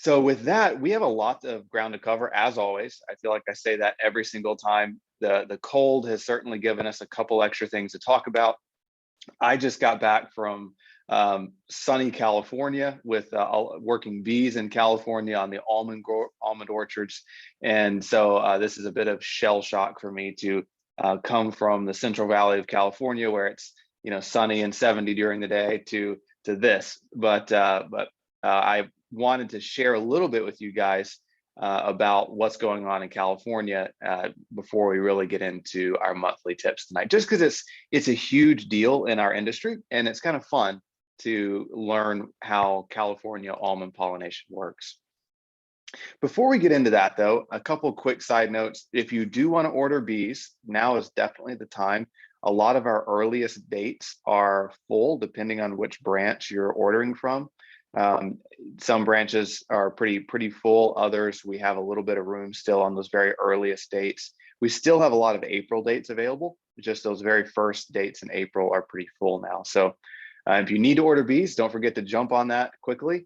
So with that, we have a lot of ground to cover, as always. I feel like I say that every single time. The cold has certainly given us a couple extra things to talk about. I just got back from sunny California with working bees in California on the almond orchards. And so this is a bit of shell shock for me to come from the Central Valley of California, where it's sunny and 70 during the day, to this. But I wanted to share a little bit with you guys about what's going on in California before we really get into our monthly tips tonight, just because it's a huge deal in our industry, and it's kind of fun to learn how California almond pollination works. Before we get into that, though, a couple quick side notes. If you do want to order bees, now is definitely the time. A lot of our earliest dates are full, depending on which branch you're ordering from. Some branches are pretty full. Others, we have a little bit of room still on those very earliest dates. We still have a lot of April dates available. Just those very first dates in April are pretty full now. So if you need to order bees, don't forget to jump on that quickly.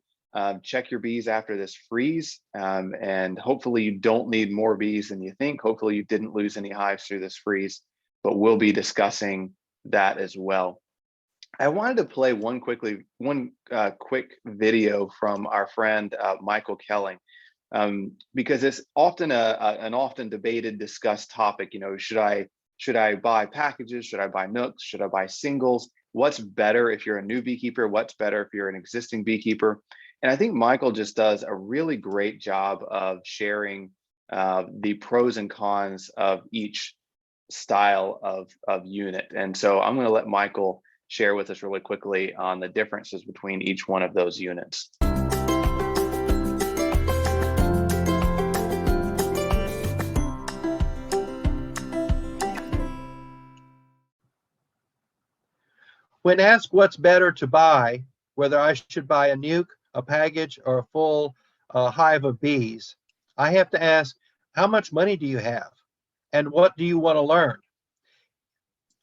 Check your bees after this freeze, and hopefully you don't need more bees than you think. Hopefully you didn't lose any hives through this freeze, but we'll be discussing that as well. I wanted to play one quick video from our friend Michael Kelling, because it's often an often debated, discussed topic. Should I buy packages? Should I buy nooks? Should I buy singles? What's better if you're a new beekeeper? What's better if you're an existing beekeeper? And I think Michael just does a really great job of sharing the pros and cons of each style of unit. And so I'm going to let Michael share with us really quickly on the differences between each one of those units. When asked what's better to buy, whether I should buy a nuke, a package, or a full hive of bees, I have to ask, how much money do you have? And what do you want to learn?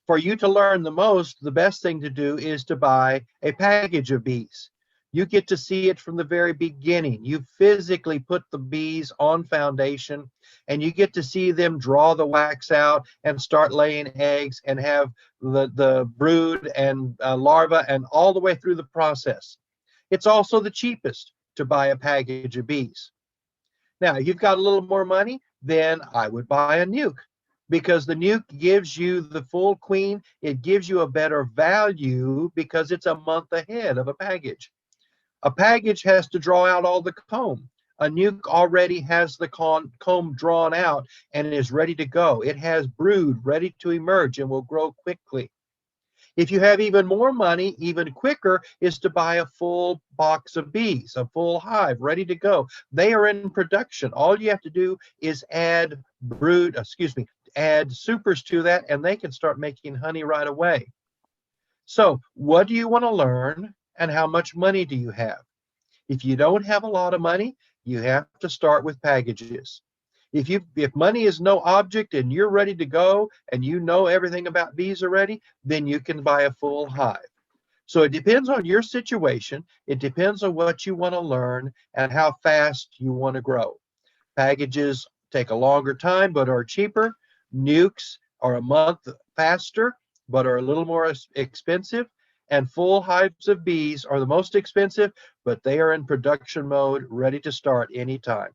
For you to learn the most, the best thing to do is to buy a package of bees. You get to see it from the very beginning. You physically put the bees on foundation, and you get to see them draw the wax out and start laying eggs and have the brood and larva and all the way through the process. It's also the cheapest to buy a package of bees. Now, if you've got a little more money, then I would buy a nuke, because the nuke gives you the full queen. It gives you a better value because it's a month ahead of a package. A package has to draw out all the comb. A nuke already has the comb drawn out and is ready to go. It has brood ready to emerge and will grow quickly. If you have even more money, even quicker is to buy a full box of bees, a full hive ready to go. They are in production. All you have to do is add add supers to that, and they can start making honey right away. So what do you want to learn, and how much money do you have? If you don't have a lot of money, you have to start with packages. If money is no object and you're ready to go and you know everything about bees already, then you can buy a full hive. So it depends on your situation. It depends on what you want to learn and how fast you want to grow. Packages take a longer time but are cheaper. Nukes are a month faster but are a little more expensive. And full hives of bees are the most expensive, but they are in production mode, ready to start anytime.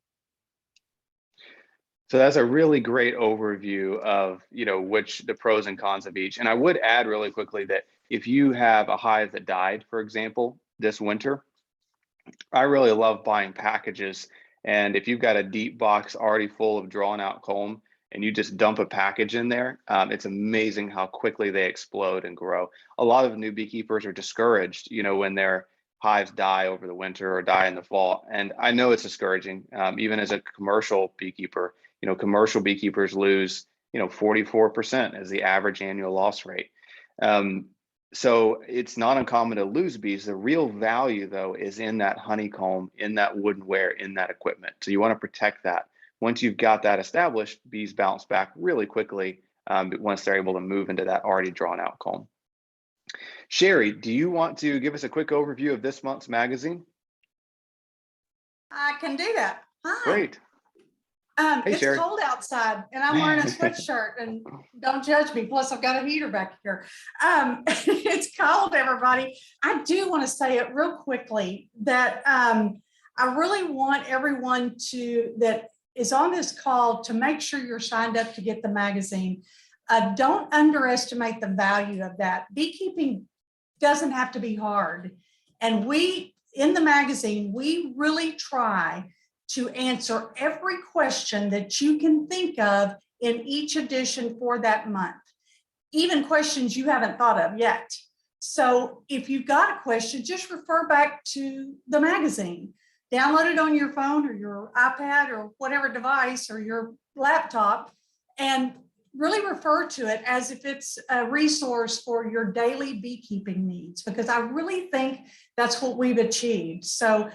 So that's a really great overview of the pros and cons of each. And I would add really quickly that if you have a hive that died, for example, this winter, I really love buying packages. And if you've got a deep box already full of drawn out comb and you just dump a package in there, it's amazing how quickly they explode and grow. A lot of new beekeepers are discouraged, when their hives die over the winter or die in the fall. And I know it's discouraging, even as a commercial beekeeper. Commercial beekeepers lose, 44% as the average annual loss rate. So it's not uncommon to lose bees. The real value, though, is in that honeycomb, in that woodenware, in that equipment. So you want to protect that. Once you've got that established, bees bounce back really quickly once they're able to move into that already drawn out comb. Sherry, do you want to give us a quick overview of this month's magazine? I can do that. Hi. Great. Hey, It's Sherry. cold outside and I'm wearing a sweatshirt, and don't judge me. Plus I've got a heater back here. It's cold, everybody. I do want to say it real quickly that I really want everyone that is on this call to make sure you're signed up to get the magazine. Don't underestimate the value of that. Beekeeping doesn't have to be hard. And in the magazine, we really try to answer every question that you can think of in each edition for that month, even questions you haven't thought of yet. So if you've got a question, just refer back to the magazine. Download it on your phone or your iPad or whatever device or your laptop, and really refer to it as if it's a resource for your daily beekeeping needs, because I really think that's what we've achieved. So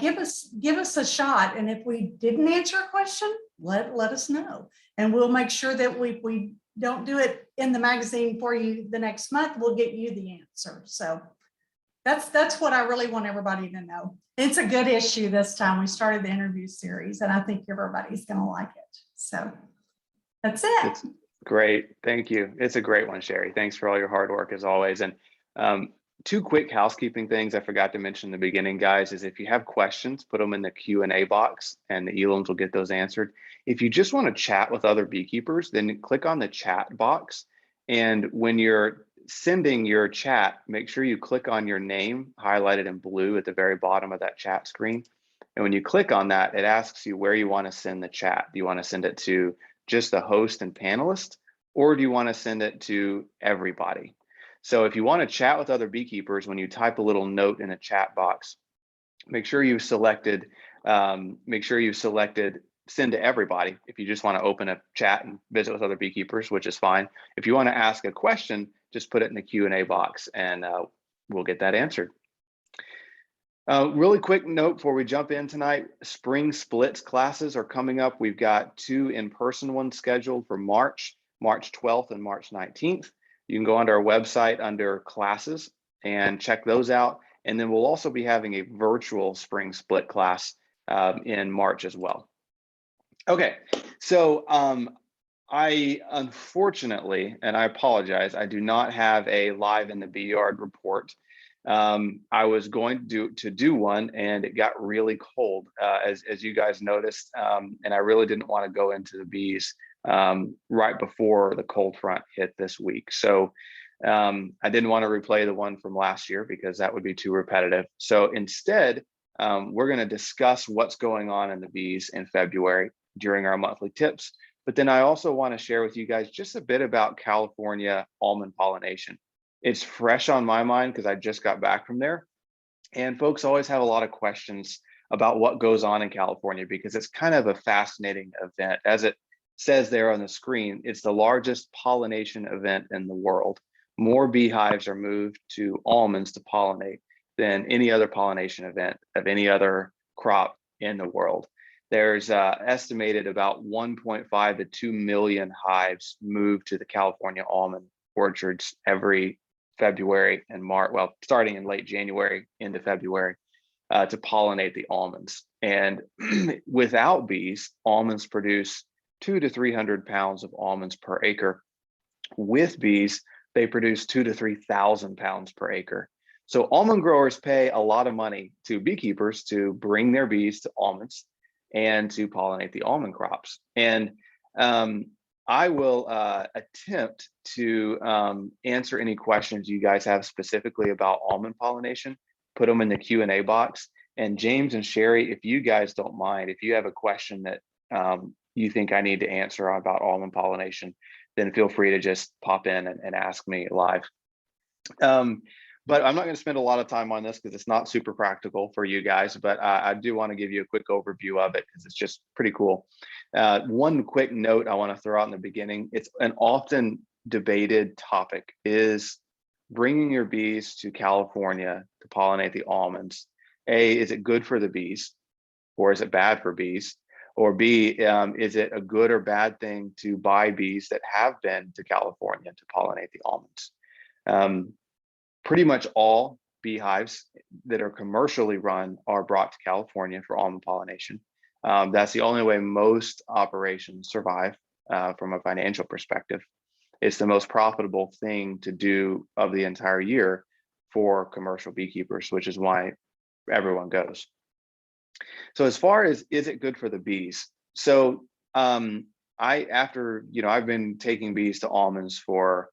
give us a shot. And if we didn't answer a question, let us know. And we'll make sure that we don't do it in the magazine for you the next month, we'll get you the answer. So that's what I really want everybody to know. It's a good issue this time. We started the interview series and I think everybody's gonna like it. So that's it. It's great. Thank you. It's a great one, Sherry. Thanks for all your hard work as always. And two quick housekeeping things I forgot to mention in the beginning, guys, is if you have questions, put them in the Q&A box and the Elams will get those answered. If you just want to chat with other beekeepers, then click on the chat box. And when you're sending your chat, make sure you click on your name highlighted in blue at the very bottom of that chat screen. And when you click on that, it asks you where you want to send the chat. Do you want to send it to just the host and panelist, or do you want to send it to everybody? So if you want to chat with other beekeepers, when you type a little note in a chat box, make sure you selected send to everybody. If you just want to open a chat and visit with other beekeepers, which is fine. If you want to ask a question, just put it in the Q&A box and we'll get that answered. Really quick note before we jump in tonight, spring splits classes are coming up. We've got 2 in-person ones scheduled for March 12th and March 19th. You can go onto our website under classes and check those out. And then we'll also be having a virtual spring split class in March as well. Okay, so I unfortunately, and I apologize, I do not have a live in the bee yard report. I was going to do one and it got really cold, as you guys noticed, and I really didn't want to go into the bees right before the cold front hit this week. So I didn't want to replay the one from last year because that would be too repetitive. So instead, we're going to discuss what's going on in the bees in February during our monthly tips. But then I also want to share with you guys just a bit about California almond pollination. It's fresh on my mind because I just got back from there. And folks always have a lot of questions about what goes on in California because it's kind of a fascinating event. As it says there on the screen, it's the largest pollination event in the world. More beehives are moved to almonds to pollinate than any other pollination event of any other crop in the world. There's estimated about 1.5 to 2 million hives moved to the California almond orchards every February and March, well, starting in late January into February, to pollinate the almonds. And without bees, almonds produce 200 to 300 pounds of almonds per acre. With bees, they produce 2,000 to 3,000 pounds per acre. So almond growers pay a lot of money to beekeepers to bring their bees to almonds and to pollinate the almond crops. And I will attempt to answer any questions you guys have specifically about almond pollination, put them in the Q&A box. And James and Sherry, if you guys don't mind, if you have a question that you think I need to answer about almond pollination, then feel free to just pop in and ask me live. But I'm not going to spend a lot of time on this because it's not super practical for you guys, but I do want to give you a quick overview of it because it's just pretty cool. One quick note I want to throw out in the beginning, it's an often debated topic, is bringing your bees to California to pollinate the almonds. A, is it good for the bees or is it bad for bees? Or B, is it a good or bad thing to buy bees that have been to California to pollinate the almonds? Pretty much all beehives that are commercially run are brought to California for almond pollination. That's the only way most operations survive from a financial perspective. It's the most profitable thing to do of the entire year for commercial beekeepers, which is why everyone goes. So as far as, is it good for the bees? So I've been taking bees to almonds for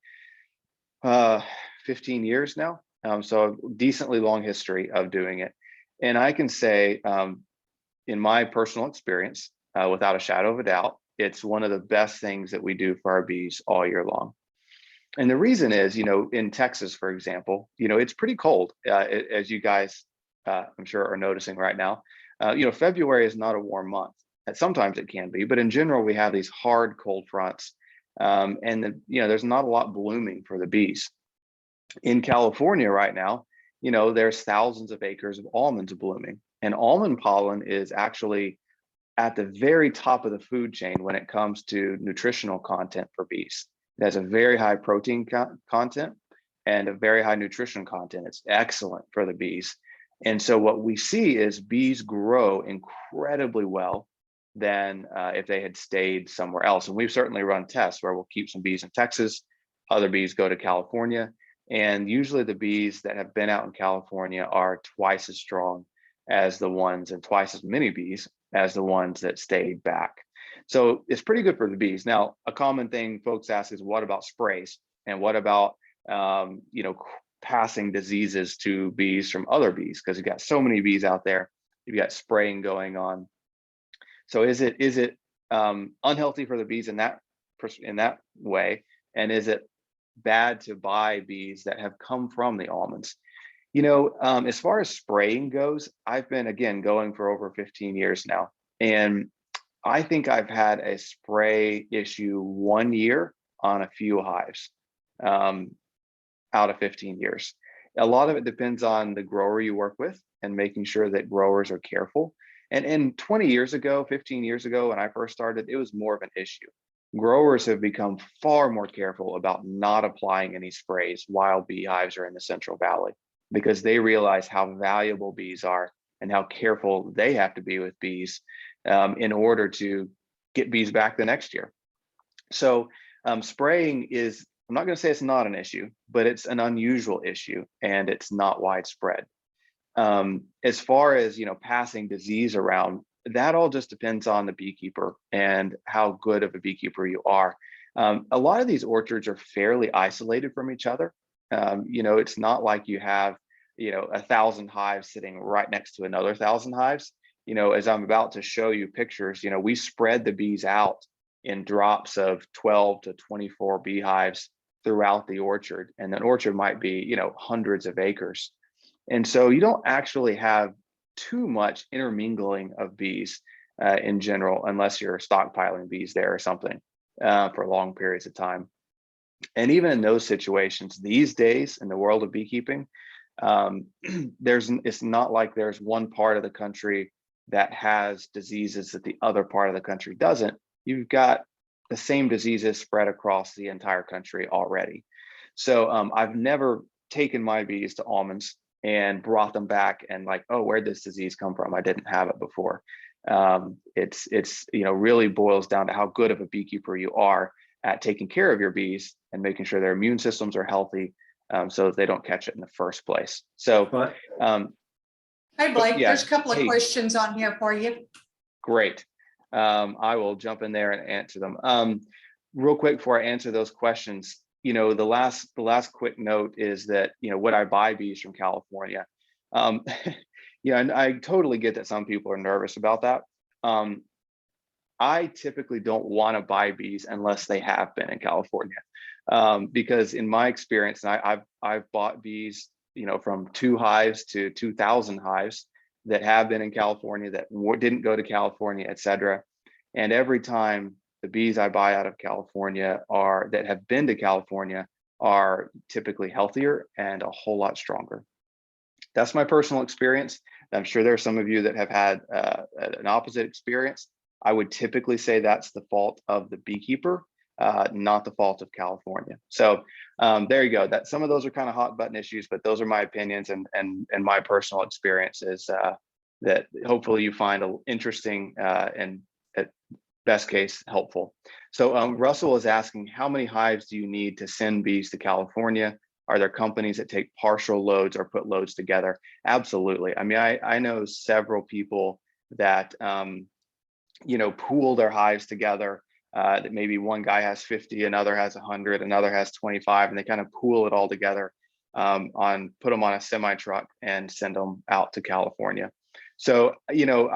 15 years now. So a decently long history of doing it. And I can say, in my personal experience, without a shadow of a doubt, it's one of the best things that we do for our bees all year long. And the reason is, in Texas, for example, it's pretty cold, as you guys, I'm sure, are noticing right now. February is not a warm month. And sometimes it can be, but in general, we have these hard cold fronts. There's not a lot blooming for the bees. In California right now, there's thousands of acres of almonds blooming, and almond pollen is actually at the very top of the food chain when it comes to nutritional content for bees. It has a very high protein content and a very high nutrition content. It's excellent for the bees. And so what we see is bees grow incredibly well than if they had stayed somewhere else. And we've certainly run tests where we'll keep some bees in Texas, other bees go to California. And usually the bees that have been out in California are twice as strong as the ones, and twice as many bees as the ones that stayed back. So it's pretty good for the bees. Now, a common thing folks ask is, what about sprays? And what about, passing diseases to bees from other bees? Because you've got so many bees out there, you've got spraying going on. So is it unhealthy for the bees in that way? And is it bad to buy bees that have come from the almonds? As far as spraying goes, I've been, again, going for over 15 years now. And I think I've had a spray issue 1 year on a few hives out of 15 years. A lot of it depends on the grower you work with and making sure that growers are careful. And 20 years ago, 15 years ago, when I first started, it was more of an issue. Growers have become far more careful about not applying any sprays while beehives are in the Central Valley, because they realize how valuable bees are and how careful they have to be with bees in order to get bees back the next year. So spraying is, I'm not going to say it's not an issue, but it's an unusual issue and it's not widespread. As far as, passing disease around, that all just depends on the beekeeper and how good of a beekeeper you are. A lot of these orchards are fairly isolated from each other. It's not like you have, 1,000 hives sitting right next to another 1,000 hives. As I'm about to show you pictures, we spread the bees out in drops of 12 to 24 beehives throughout the orchard. And an orchard might be, hundreds of acres. And so you don't actually have too much intermingling of bees in general, unless you're stockpiling bees there or something for long periods of time. And even in those situations, these days in the world of beekeeping, it's not like there's one part of the country that has diseases that the other part of the country doesn't. You've got the same diseases spread across the entire country already. So I've never taken my bees to almonds and brought them back and like, oh, where'd this disease come from? I didn't have it before. It's really boils down to how good of a beekeeper you are at taking care of your bees and making sure their immune systems are healthy, so that they don't catch it in the first place. So, hey Blake, yeah, there's a couple of questions on here for you. Great. I will jump in there and answer them. Real quick before I answer those questions, the last quick note is that, would I buy bees from California? And I totally get that some people are nervous about that. I typically don't want to buy bees unless they have been in California, because in my experience, and I've bought bees, from 2 hives to 2,000 hives that have been in California, that didn't go to California, et cetera. And every time the bees I buy out of California that have been to California are typically healthier and a whole lot stronger. That's my personal experience. I'm sure there are some of you that have had an opposite experience. I would typically say that's the fault of the beekeeper not the fault of California. So there you go. That some of those are kind of hot button issues, but those are my opinions and my personal experiences that hopefully you find interesting and at best case helpful. So Russell is asking, how many hives do you need to send bees to California? Are there companies that take partial loads or put loads together? Absolutely. I mean, I know several people that you know, pool their hives together. That maybe one guy has 50, another has 100, another has 25, and they kind of pool it all together put them on a semi truck and send them out to California. So, you know,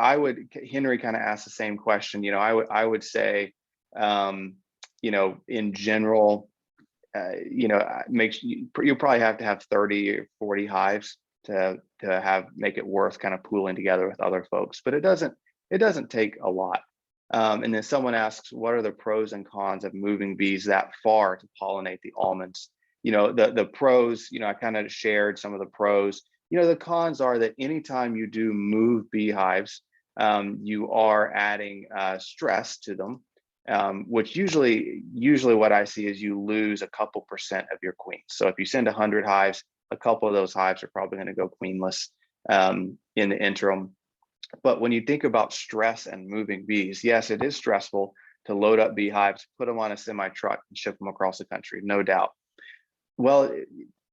Henry kind of asked the same question. You know, I would say, you know, in general, you know, you probably have to have 30 or 40 hives to make it worth kind of pooling together with other folks, but it doesn't take a lot. And then someone asks, what are the pros and cons of moving bees that far to pollinate the almonds? You know, the pros, you know, I kind of shared some of the pros. You know, the cons are that anytime you do move beehives, you are adding stress to them, which usually what I see is you lose a couple percent of your queens. So if you send 100 hives, a couple of those hives are probably going to go queenless in the interim. But when you think about stress and moving bees, yes, it is stressful to load up beehives, put them on a semi truck and ship them across the country, no doubt. Well,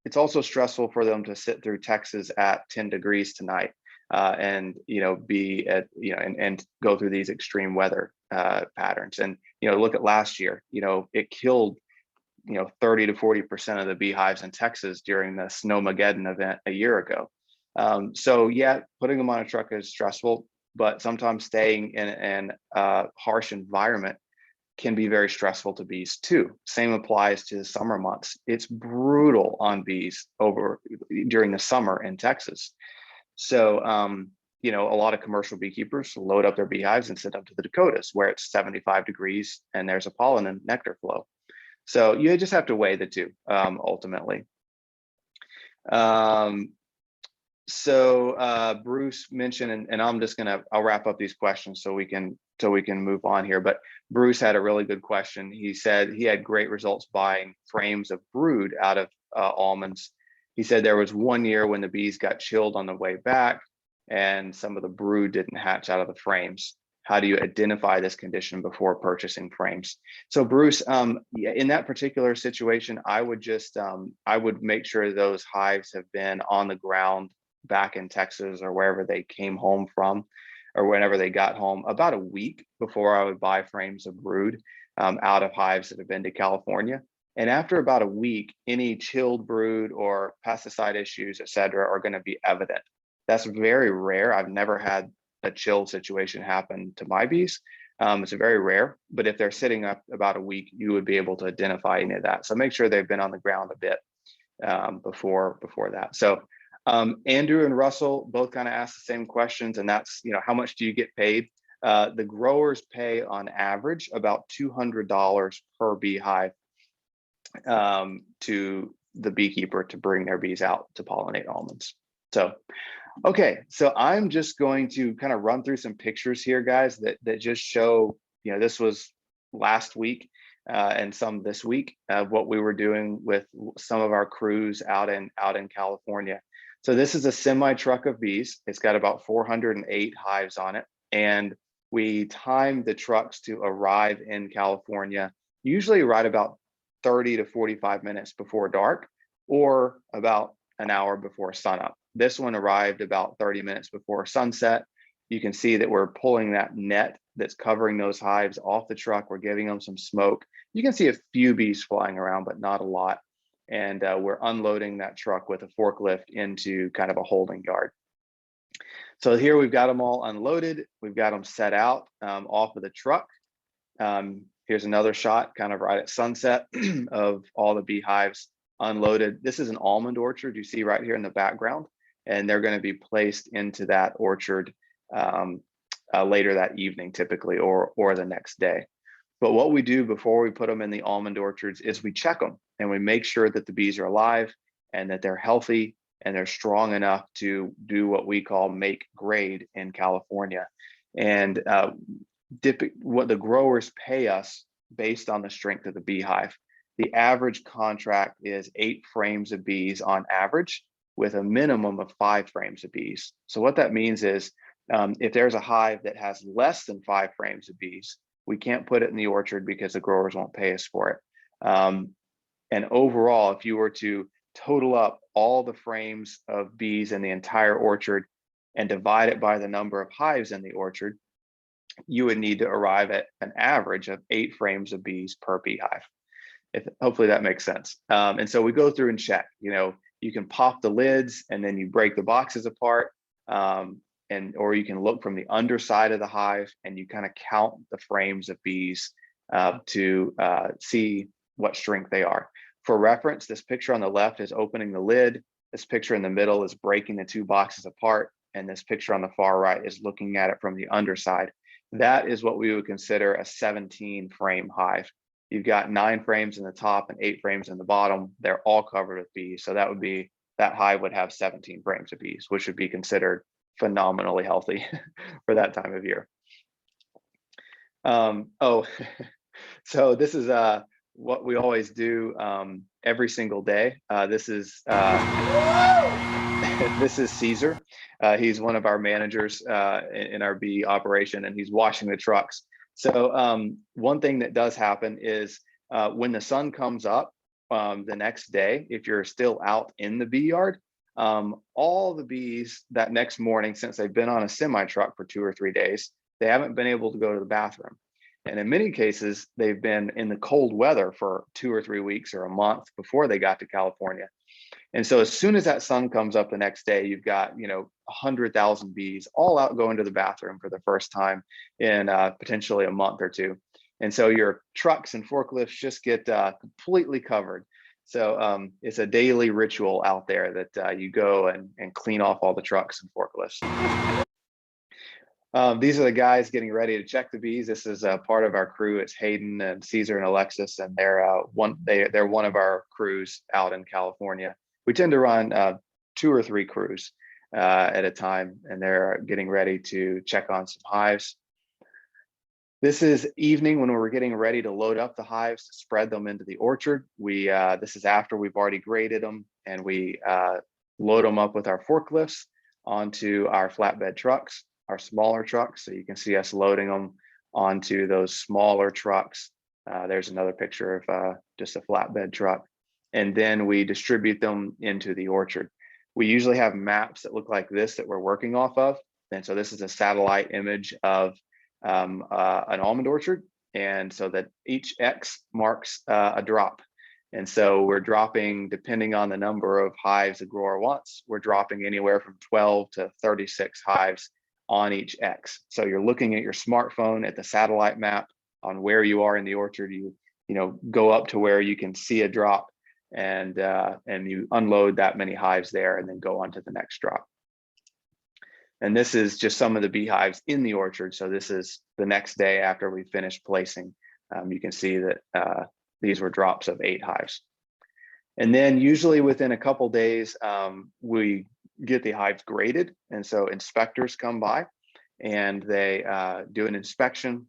it's also stressful for them to sit through Texas at 10 degrees tonight and, you know, be at, you know, and go through these extreme weather patterns. And, you know, look at last year, you know, it killed, you know, 30 to 40% of the beehives in Texas during the Snowmageddon event a year ago. So yeah, putting them on a truck is stressful, but sometimes staying in a harsh environment can be very stressful to bees too. Same applies to the summer months. It's brutal on bees during the summer in Texas. So, you know, a lot of commercial beekeepers load up their beehives and send them to the Dakotas where it's 75 degrees and there's a pollen and nectar flow. So you just have to weigh the two ultimately. So Bruce mentioned, and I'm just I'll wrap up these questions so we can move on here. But Bruce had a really good question. He said he had great results buying frames of brood out of almonds. He said there was one year when the bees got chilled on the way back and some of the brood didn't hatch out of the frames. How do you identify this condition before purchasing frames? So Bruce, in that particular situation, I would just, I would make sure those hives have been on the ground back in Texas or wherever they came home from, or whenever they got home, about a week before I would buy frames of brood out of hives that have been to California. And after about a week, any chilled brood or pesticide issues, et cetera, are going to be evident. That's very rare. I've never had a chill situation happen to my bees. It's very rare, but if they're sitting up about a week, you would be able to identify any of that. So make sure they've been on the ground a bit before that. So Andrew and Russell both kind of asked the same questions, and that's, you know, how much do you get paid? The growers pay on average about $200 per beehive to the beekeeper to bring their bees out to pollinate almonds. So, okay, so I'm just going to kind of run through some pictures here, guys, that just show, you know, this was last week and some this week of what we were doing with some of our crews out in California. So this is a semi truck of bees. It's got about 408 hives on it, and we timed the trucks to arrive in California usually right about 30 to 45 minutes before dark, or about an hour before sunup. This one arrived about 30 minutes before sunset. You can see that we're pulling that net that's covering those hives off the truck. We're giving them some smoke. You can see a few bees flying around, but not a lot. And we're unloading that truck with a forklift into kind of a holding yard. So here we've got them all unloaded. We've got them set out off of the truck. Here's another shot kind of right at sunset of all the beehives unloaded. This is an almond orchard you see right here in the background, and they're going to be placed into that orchard later that evening typically, or the next day. But what we do before we put them in the almond orchards is we check them and we make sure that the bees are alive and that they're healthy and they're strong enough to do what we call make grade in California. And what the growers pay us based on the strength of the beehive. The average contract is 8 frames of bees on average, with a minimum of 5 frames of bees. So what that means is, if there's a hive that has less than 5 frames of bees, we can't put it in the orchard because the growers won't pay us for it. And overall, if you were to total up all the frames of bees in the entire orchard and divide it by the number of hives in the orchard, you would need to arrive at an average of 8 frames of bees per beehive. Hopefully that makes sense. And so we go through and check, you can pop the lids and then you break the boxes apart, or you can look from the underside of the hive and you kind of count the frames of bees to see what strength they are. For reference, this picture on the left is opening the lid. This picture in the middle is breaking the 2 boxes apart. And this picture on the far right is looking at it from the underside. That is what we would consider a 17 frame hive. You've got 9 frames in the top and 8 frames in the bottom. They're all covered with bees. So that hive would have 17 frames of bees, which would be considered phenomenally healthy for that time of year. So this is what we always do every single day. This is Caesar. He's one of our managers in our bee operation, and he's washing the trucks. So one thing that does happen is when the sun comes up the next day, if you're still out in the bee yard, all the bees that next morning, since they've been on a semi-truck for 2 or 3 days, they haven't been able to go to the bathroom. And in many cases, they've been in the cold weather for 2 or 3 weeks or a month before they got to California. And so as soon as that sun comes up the next day, you've got, 100,000 bees all out going to the bathroom for the first time in potentially a month or 2. And so your trucks and forklifts just get completely covered. So it's a daily ritual out there that you go and clean off all the trucks and forklifts. These are the guys getting ready to check the bees. This is part of our crew. It's Hayden and Caesar and Alexis, and they're one of our crews out in California. We tend to run 2 or 3 crews at a time, and they're getting ready to check on some hives. This is evening when we're getting ready to load up the hives to spread them into the orchard. This is after we've already graded them, and we load them up with our forklifts onto our flatbed trucks, our smaller trucks. So you can see us loading them onto those smaller trucks. There's another picture of just a flatbed truck. And then we distribute them into the orchard. We usually have maps that look like this that we're working off of. And so this is a satellite image of an almond orchard. And so that each X marks a drop. And so we're dropping, depending on the number of hives the grower wants, we're dropping anywhere from 12 to 36 hives on each X. So you're looking at your smartphone at the satellite map on where you are in the orchard. You go up to where you can see a drop, and you unload that many hives there, and then go on to the next drop. And this is just some of the beehives in the orchard. So this is the next day after we finished placing. You can see that these were drops of 8 hives. And then usually within a couple days, we get the hives graded. And so inspectors come by and they do an inspection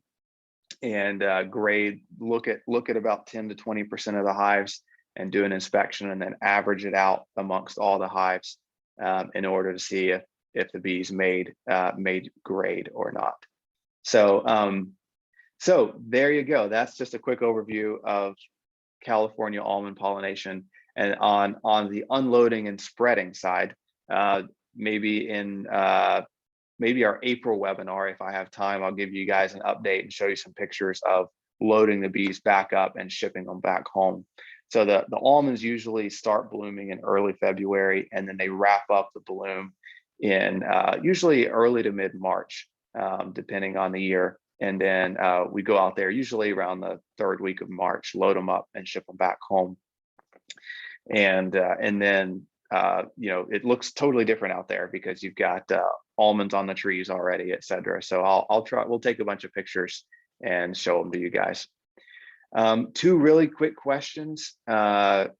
and grade, look at about 10 to 20% of the hives and do an inspection, and then average it out amongst all the hives in order to see if the bees made grade or not. So so there you go. That's just a quick overview of California almond pollination. And on the unloading and spreading side, maybe our April webinar, if I have time, I'll give you guys an update and show you some pictures of loading the bees back up and shipping them back home. So the almonds usually start blooming in early February, and then they wrap up the bloom in usually early to mid-March, depending on the year. And then we go out there usually around the 3rd week of March, load them up and ship them back home. And then it looks totally different out there because you've got almonds on the trees already, et cetera. So we'll take a bunch of pictures and show them to you guys. 2 really quick questions that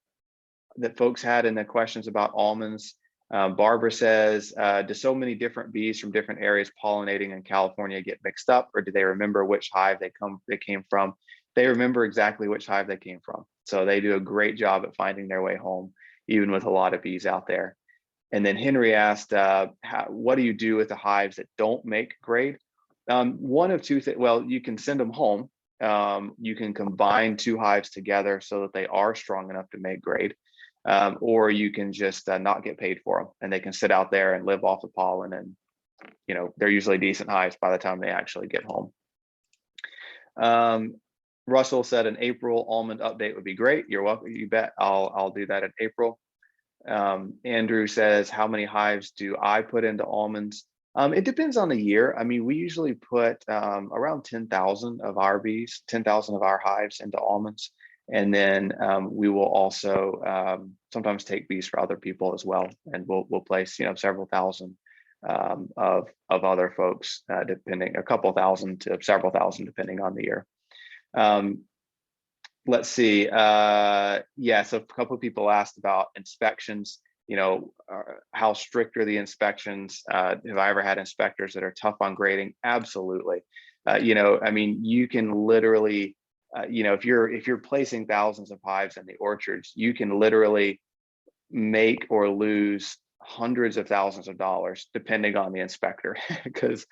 folks had in the questions about almonds. Barbara says, do so many different bees from different areas pollinating in California get mixed up, or do they remember which hive they came from? they remember exactly which hive they came from. So they do a great job at finding their way home, even with a lot of bees out there. And then Henry asked, what do you do with the hives that don't make grade? One of two things. Well, you can send them home. You can combine two hives together so that they are strong enough to make grade, or you can just not get paid for them, and they can sit out there and live off the pollen. And they're usually decent hives by the time they actually get home. Russell said an April almond update would be great. You're welcome. You bet. I'll do that in April. Andrew says, how many hives do I put into almonds? It depends on the year. I mean, we usually put around 10,000 of our bees, 10,000 of our hives into almonds. And then we will also sometimes take bees for other people as well. And we'll place, several thousand of other folks, depending, a couple thousand to several thousand, depending on the year. Let's see. Yeah, so a couple of people asked about inspections. How strict are the inspections? Have I ever had inspectors that are tough on grading? Absolutely. I mean, you can literally, if you're placing thousands of hives in the orchards, you can literally make or lose hundreds of thousands of dollars depending on the inspector. Because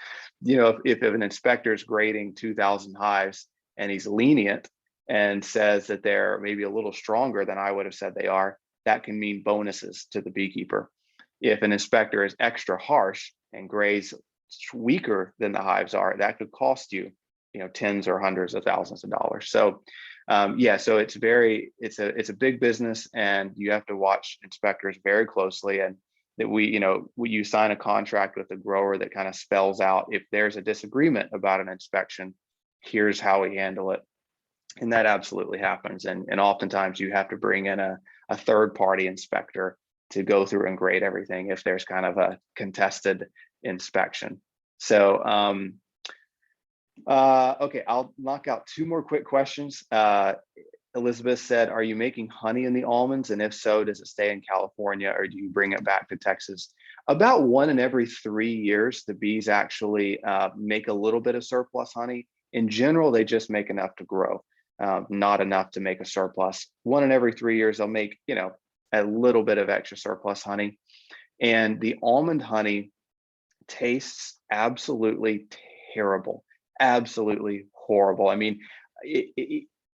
if an inspector is grading 2,000 hives and he's lenient and says that they're maybe a little stronger than I would have said they are, that can mean bonuses to the beekeeper. If an inspector is extra harsh and grades weaker than the hives are, that could cost you, tens or hundreds of thousands of dollars. So yeah, so it's a big business, and you have to watch inspectors very closely. And that you sign a contract with the grower that kind of spells out, if there's a disagreement about an inspection, here's how we handle it. And that absolutely happens. And oftentimes you have to bring in a third party inspector to go through and grade everything if there's kind of a contested inspection. So, okay, I'll knock out two more quick questions. Elizabeth said, are you making honey in the almonds? And if so, does it stay in California or do you bring it back to Texas? About 1 in every 3 years, the bees actually make a little bit of surplus honey. In general, they just make enough to grow. Not enough to make a surplus. 1 in every 3 years, they'll make, a little bit of extra surplus honey. And the almond honey tastes absolutely terrible, absolutely horrible. I mean,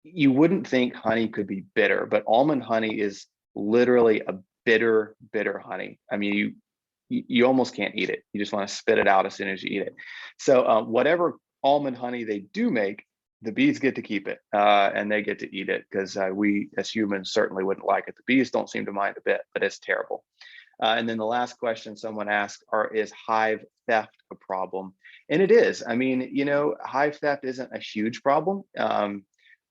you wouldn't think honey could be bitter, but almond honey is literally a bitter, bitter honey. I mean, you almost can't eat it. You just want to spit it out as soon as you eat it. So whatever almond honey they do make, the bees get to keep it, and they get to eat it, because we as humans certainly wouldn't like it. The bees don't seem to mind a bit, but it's terrible. And then the last question someone asked, is hive theft a problem? And it is. I mean, hive theft isn't a huge problem,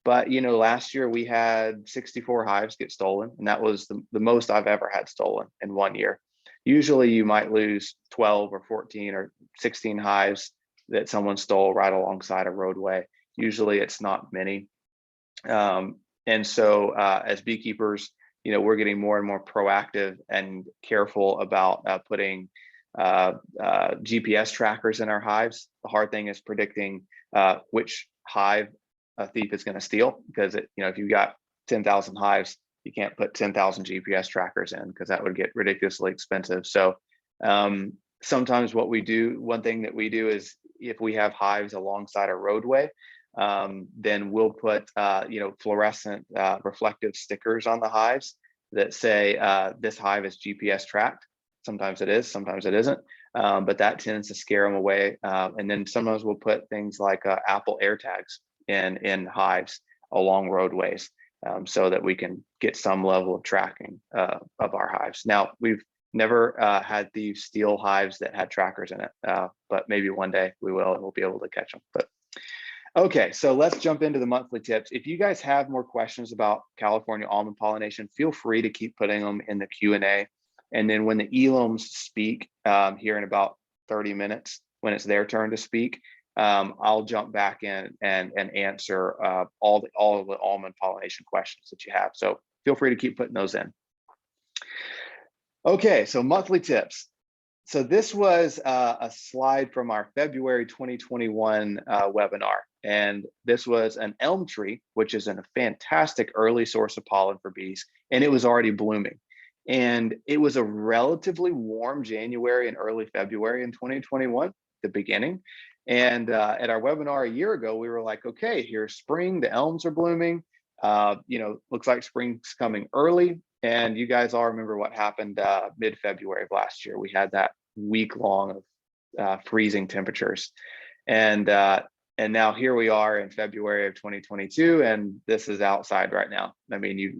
but last year we had 64 hives get stolen, and that was the most I've ever had stolen in 1 year. Usually you might lose 12 or 14 or 16 hives that someone stole right alongside a roadway. Usually it's not many. And so as beekeepers, we're getting more and more proactive and careful about putting GPS trackers in our hives. The hard thing is predicting which hive a thief is going to steal, because if you've got 10,000 hives, you can't put 10,000 GPS trackers in, because that would get ridiculously expensive. So sometimes one thing that we do is, if we have hives alongside a roadway, then we'll put fluorescent reflective stickers on the hives that say this hive is GPS tracked. Sometimes it is, sometimes it isn't, but that tends to scare them away. And then sometimes we'll put things like Apple AirTags in hives along roadways, so that we can get some level of tracking of our hives. Now, we've never had thieves steal hives that had trackers in it, but maybe one day we will, and we'll be able to catch them. But okay, so let's jump into the monthly tips. If you guys have more questions about California almond pollination, feel free to keep putting them in the Q&A. And then when the eloms speak here in about 30 minutes, when it's their turn to speak, I'll jump back in and answer all of the almond pollination questions that you have. So feel free to keep putting those in. Okay, so monthly tips. So this was a slide from our February 2021 webinar. and this was an elm tree, which is a fantastic early source of pollen for bees, and it was already blooming. And it was a relatively warm January and early February in 2021, the beginning. And at our webinar a year ago, we were like, okay, here's spring, the elms are blooming. Looks like spring's coming early. And you guys all remember what happened mid-February of last year. We had that week long of freezing temperatures. And now here we are in February of 2022, and this is outside right now. I mean,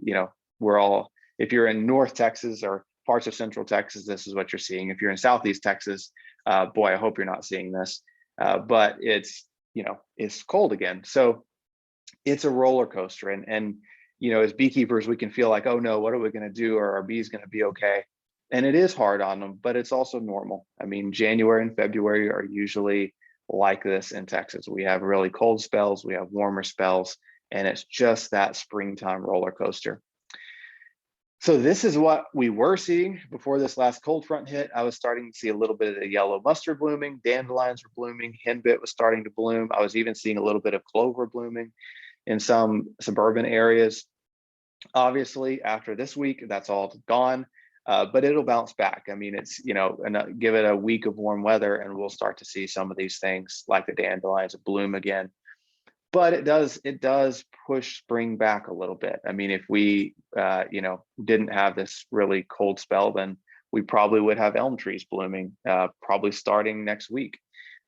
we're all, if you're in North Texas or parts of Central Texas, this is what you're seeing. If you're in Southeast Texas, boy, I hope you're not seeing this. But it's cold again. So it's a roller coaster. And as beekeepers, we can feel like, oh no, what are we going to do? Are our bees going to be okay? And it is hard on them, but it's also normal. I mean, January and February are usually like this in Texas. We have really cold spells, we have warmer spells, and it's just that springtime roller coaster. So this is what we were seeing before this last cold front hit. I was starting to see a little bit of the yellow mustard blooming, dandelions were blooming, henbit was starting to bloom. I was even seeing a little bit of clover blooming in some suburban areas. Obviously, after this week, that's all gone, but it'll bounce back. I mean, it's, and give it a week of warm weather and we'll start to see some of these things like the dandelions bloom again. But it does push spring back a little bit. I mean, if we, didn't have this really cold spell, then we probably would have elm trees blooming, probably starting next week.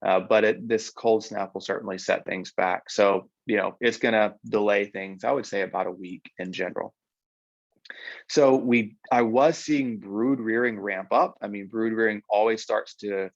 But this cold snap will certainly set things back. So, it's going to delay things, I would say, about a week in general. So I was seeing brood rearing ramp up. I mean, brood rearing always starts to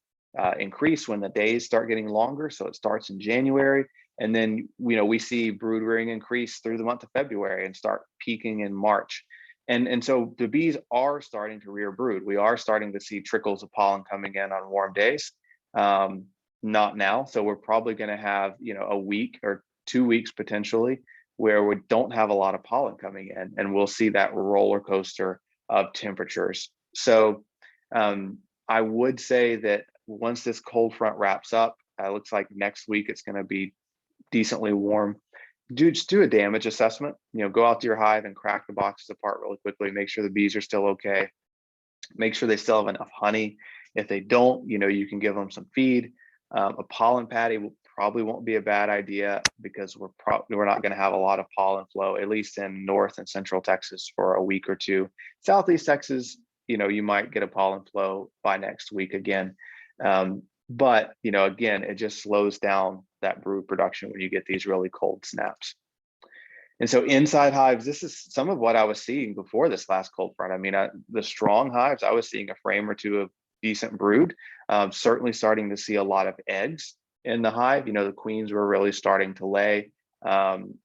increase when the days start getting longer. So it starts in January. And then, we see brood rearing increase through the month of February and start peaking in March. And so the bees are starting to rear brood. We are starting to see trickles of pollen coming in on warm days. Not now. So we're probably going to have, a week or 2 weeks potentially where we don't have a lot of pollen coming in, and we'll see that roller coaster of temperatures. So I would say that once this cold front wraps up, it looks like next week it's going to be decently warm. Just do a damage assessment. Go out to your hive and crack the boxes apart really quickly. Make sure the bees are still okay. Make sure they still have enough honey. If they don't, you can give them some feed. A pollen patty probably won't be a bad idea because we're not going to have a lot of pollen flow, at least in North and Central Texas, for a week or two. Southeast Texas, you might get a pollen flow by next week again. But again, it just slows down that brood production when you get these really cold snaps. And so inside hives, this is some of what I was seeing before this last cold front. I mean, the strong hives, I was seeing a frame or two of decent brood. Certainly starting to see a lot of eggs in the hive. The queens were really starting to lay. Some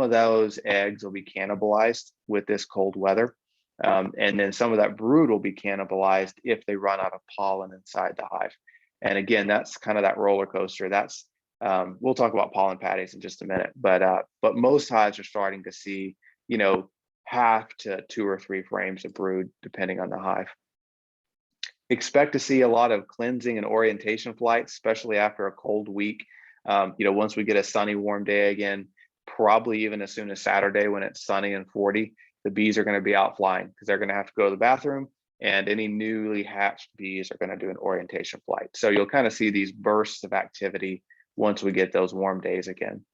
of those eggs will be cannibalized with this cold weather. And then some of that brood will be cannibalized if they run out of pollen inside the hive. And again, that's kind of that roller coaster. That's we'll talk about pollen patties in just a minute, but most hives are starting to see, half to 2 or 3 frames of brood, depending on the hive. Expect to see a lot of cleansing and orientation flights, especially after a cold week. Once we get a sunny, warm day again, probably even as soon as Saturday when it's sunny and 40, the bees are going to be out flying because they're going to have to go to the bathroom, and any newly hatched bees are going to do an orientation flight. So you'll kind of see these bursts of activity once we get those warm days again.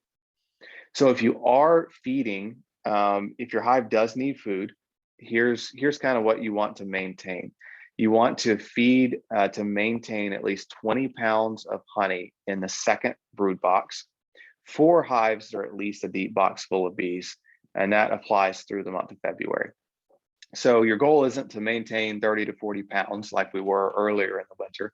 So if you are feeding, if your hive does need food, here's kind of what you want to maintain. You want to feed to maintain at least 20 pounds of honey in the second brood box. 4 hives are at least a deep box full of bees, and that applies through the month of February. So your goal isn't to maintain 30 to 40 pounds like we were earlier in the winter.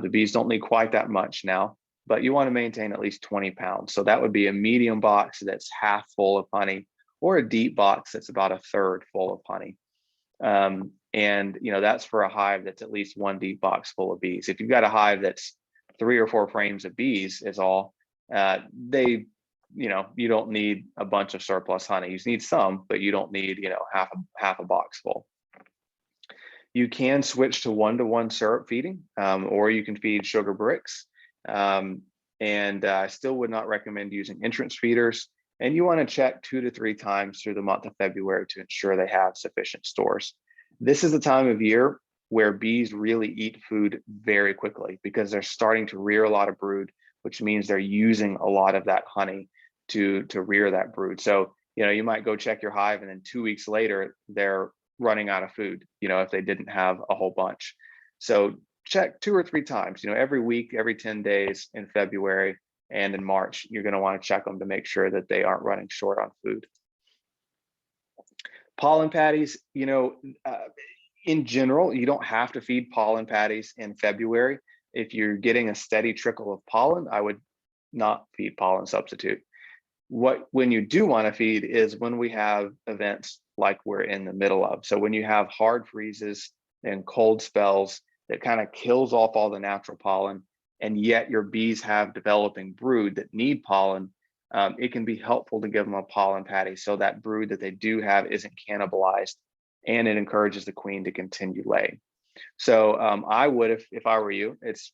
The bees don't need quite that much now, but you want to maintain at least 20 pounds. So that would be a medium box that's half full of honey, or a deep box that's about a third full of honey. And that's for a hive that's at least 1 deep box full of bees. If you've got a hive that's 3 or 4 frames of bees is all, you don't need a bunch of surplus honey. You need some, but you don't need, half a box full. You can switch to 1-to-1 syrup feeding, or you can feed sugar bricks. and I still would not recommend using entrance feeders. And you want to check 2 to 3 times through the month of February to ensure they have sufficient stores. This is the time of year where bees really eat food very quickly because they're starting to rear a lot of brood, which means they're using a lot of that honey to rear that brood. So, you might go check your hive and then 2 weeks later, they're running out of food, if they didn't have a whole bunch. So check 2 or 3 times, every week, every 10 days in February and in March, you're going to want to check them to make sure that they aren't running short on food. Pollen patties, in general, you don't have to feed pollen patties in February. If you're getting a steady trickle of pollen, I would not feed pollen substitute. When you do want to feed is when we have events like we're in the middle of. So when you have hard freezes and cold spells that kind of kills off all the natural pollen, and yet your bees have developing brood that need pollen, it can be helpful to give them a pollen patty so that brood that they do have isn't cannibalized, and it encourages the queen to continue laying. So I would, if I were you, it's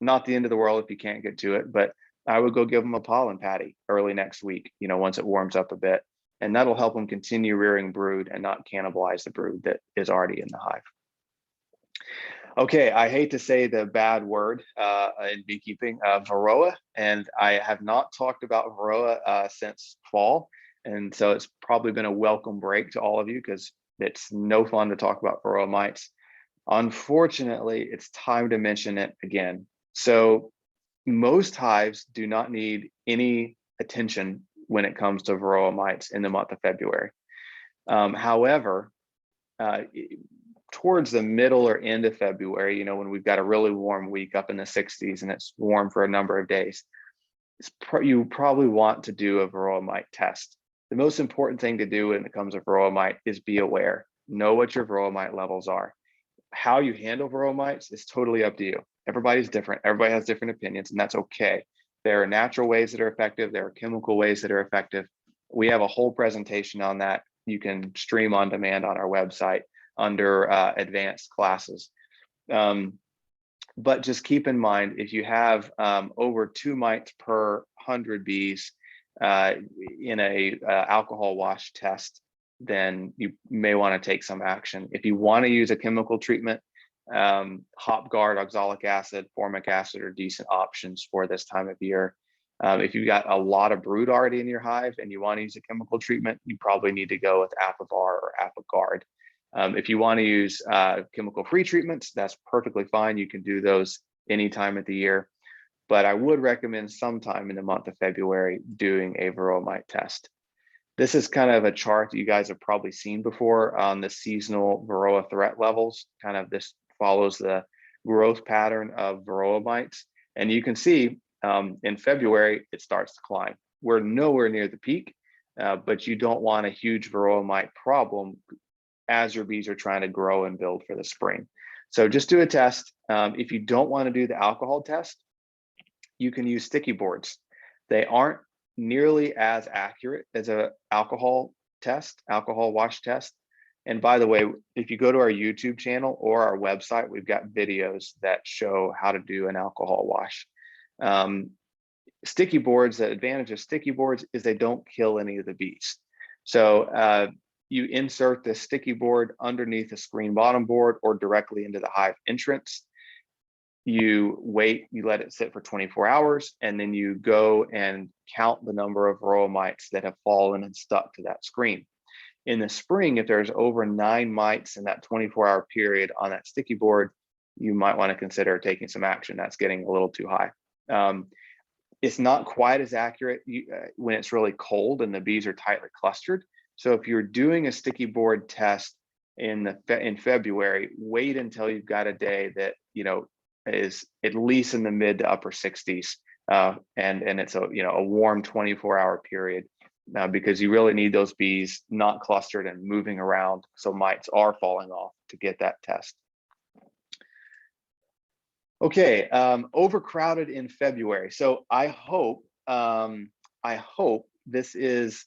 not the end of the world if you can't get to it, but I would go give them a pollen patty early next week, once it warms up a bit, and that'll help them continue rearing brood and not cannibalize the brood that is already in the hive. Okay, I hate to say the bad word in beekeeping, Varroa, and I have not talked about Varroa since fall, and so it's probably been a welcome break to all of you because it's no fun to talk about Varroa mites. Unfortunately, it's time to mention it again. So most hives do not need any attention when it comes to Varroa mites in the month of February. However, towards the middle or end of February, when we've got a really warm week up in the 60s and it's warm for a number of days, you probably want to do a Varroa mite test. The most important thing to do when it comes to Varroa mite is be aware. Know what your Varroa mite levels are. How you handle Varroa mites is totally up to you. Everybody's different. Everybody has different opinions, and that's okay. There are natural ways that are effective. There are chemical ways that are effective. We have a whole presentation on that. You can stream on demand on our website under advanced classes. But just keep in mind, if you have over 2 mites per 100 bees in a alcohol wash test, then you may want to take some action. If you want to use a chemical treatment, Hop Guard, oxalic acid, formic acid are decent options for this time of year. If you've got a lot of brood already in your hive and you want to use a chemical treatment, you probably need to go with Apivar or Apiguard. If you want to use chemical-free treatments, that's perfectly fine. You can do those any time of the year. But I would recommend sometime in the month of February doing a Varroa mite test. This is kind of a chart that you guys have probably seen before on the seasonal Varroa threat levels. Kind of this follows the growth pattern of Varroa mites. And you can see in February, it starts to climb. We're nowhere near the peak, but you don't want a huge Varroa mite problem as your bees are trying to grow and build for the spring. So just do a test. If you don't want to do the alcohol test, you can use sticky boards. They aren't nearly as accurate as an alcohol wash test. And by the way, if you go to our YouTube channel or our website, we've got videos that show how to do an alcohol wash. Sticky boards, the advantage of sticky boards is they don't kill any of the bees. So you insert the sticky board underneath a screen bottom board or directly into the hive entrance. You wait, you let it sit for 24 hours, and then you go and count the number of Varroa mites that have fallen and stuck to that screen. In the spring, if there's over 9 mites in that 24-hour period on that sticky board, you might want to consider taking some action. That's getting a little too high. It's not quite as accurate when it's really cold and the bees are tightly clustered. So if you're doing a sticky board test in February, wait until you've got a day that is at least in the mid to upper 60s, and it's a warm 24-hour period, because you really need those bees not clustered and moving around, so mites are falling off to get that test. Okay, overcrowded in February. So I hope this is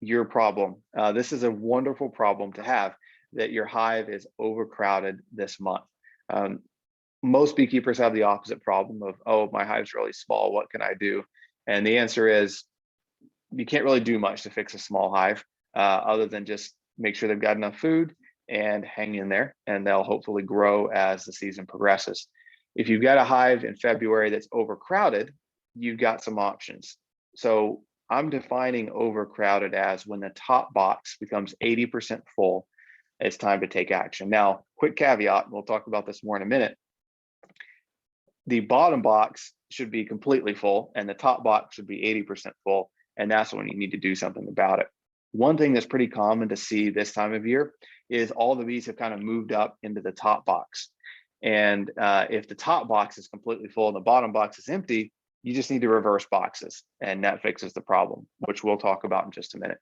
your problem. This is a wonderful problem to have, that your hive is overcrowded this month. Most beekeepers have the opposite problem of, oh, my hive's really small, what can I do? And the answer is, you can't really do much to fix a small hive, other than just make sure they've got enough food and hang in there, and they'll hopefully grow as the season progresses. If you've got a hive in February that's overcrowded, you've got some options. So I'm defining overcrowded as when the top box becomes 80% full, it's time to take action. Now, quick caveat, we'll talk about this more in a minute. The bottom box should be completely full and the top box should be 80% full. And that's when you need to do something about it. One thing that's pretty common to see this time of year is all the bees have kind of moved up into the top box. And if the top box is completely full and the bottom box is empty, you just need to reverse boxes and that fixes the problem, which we'll talk about in just a minute.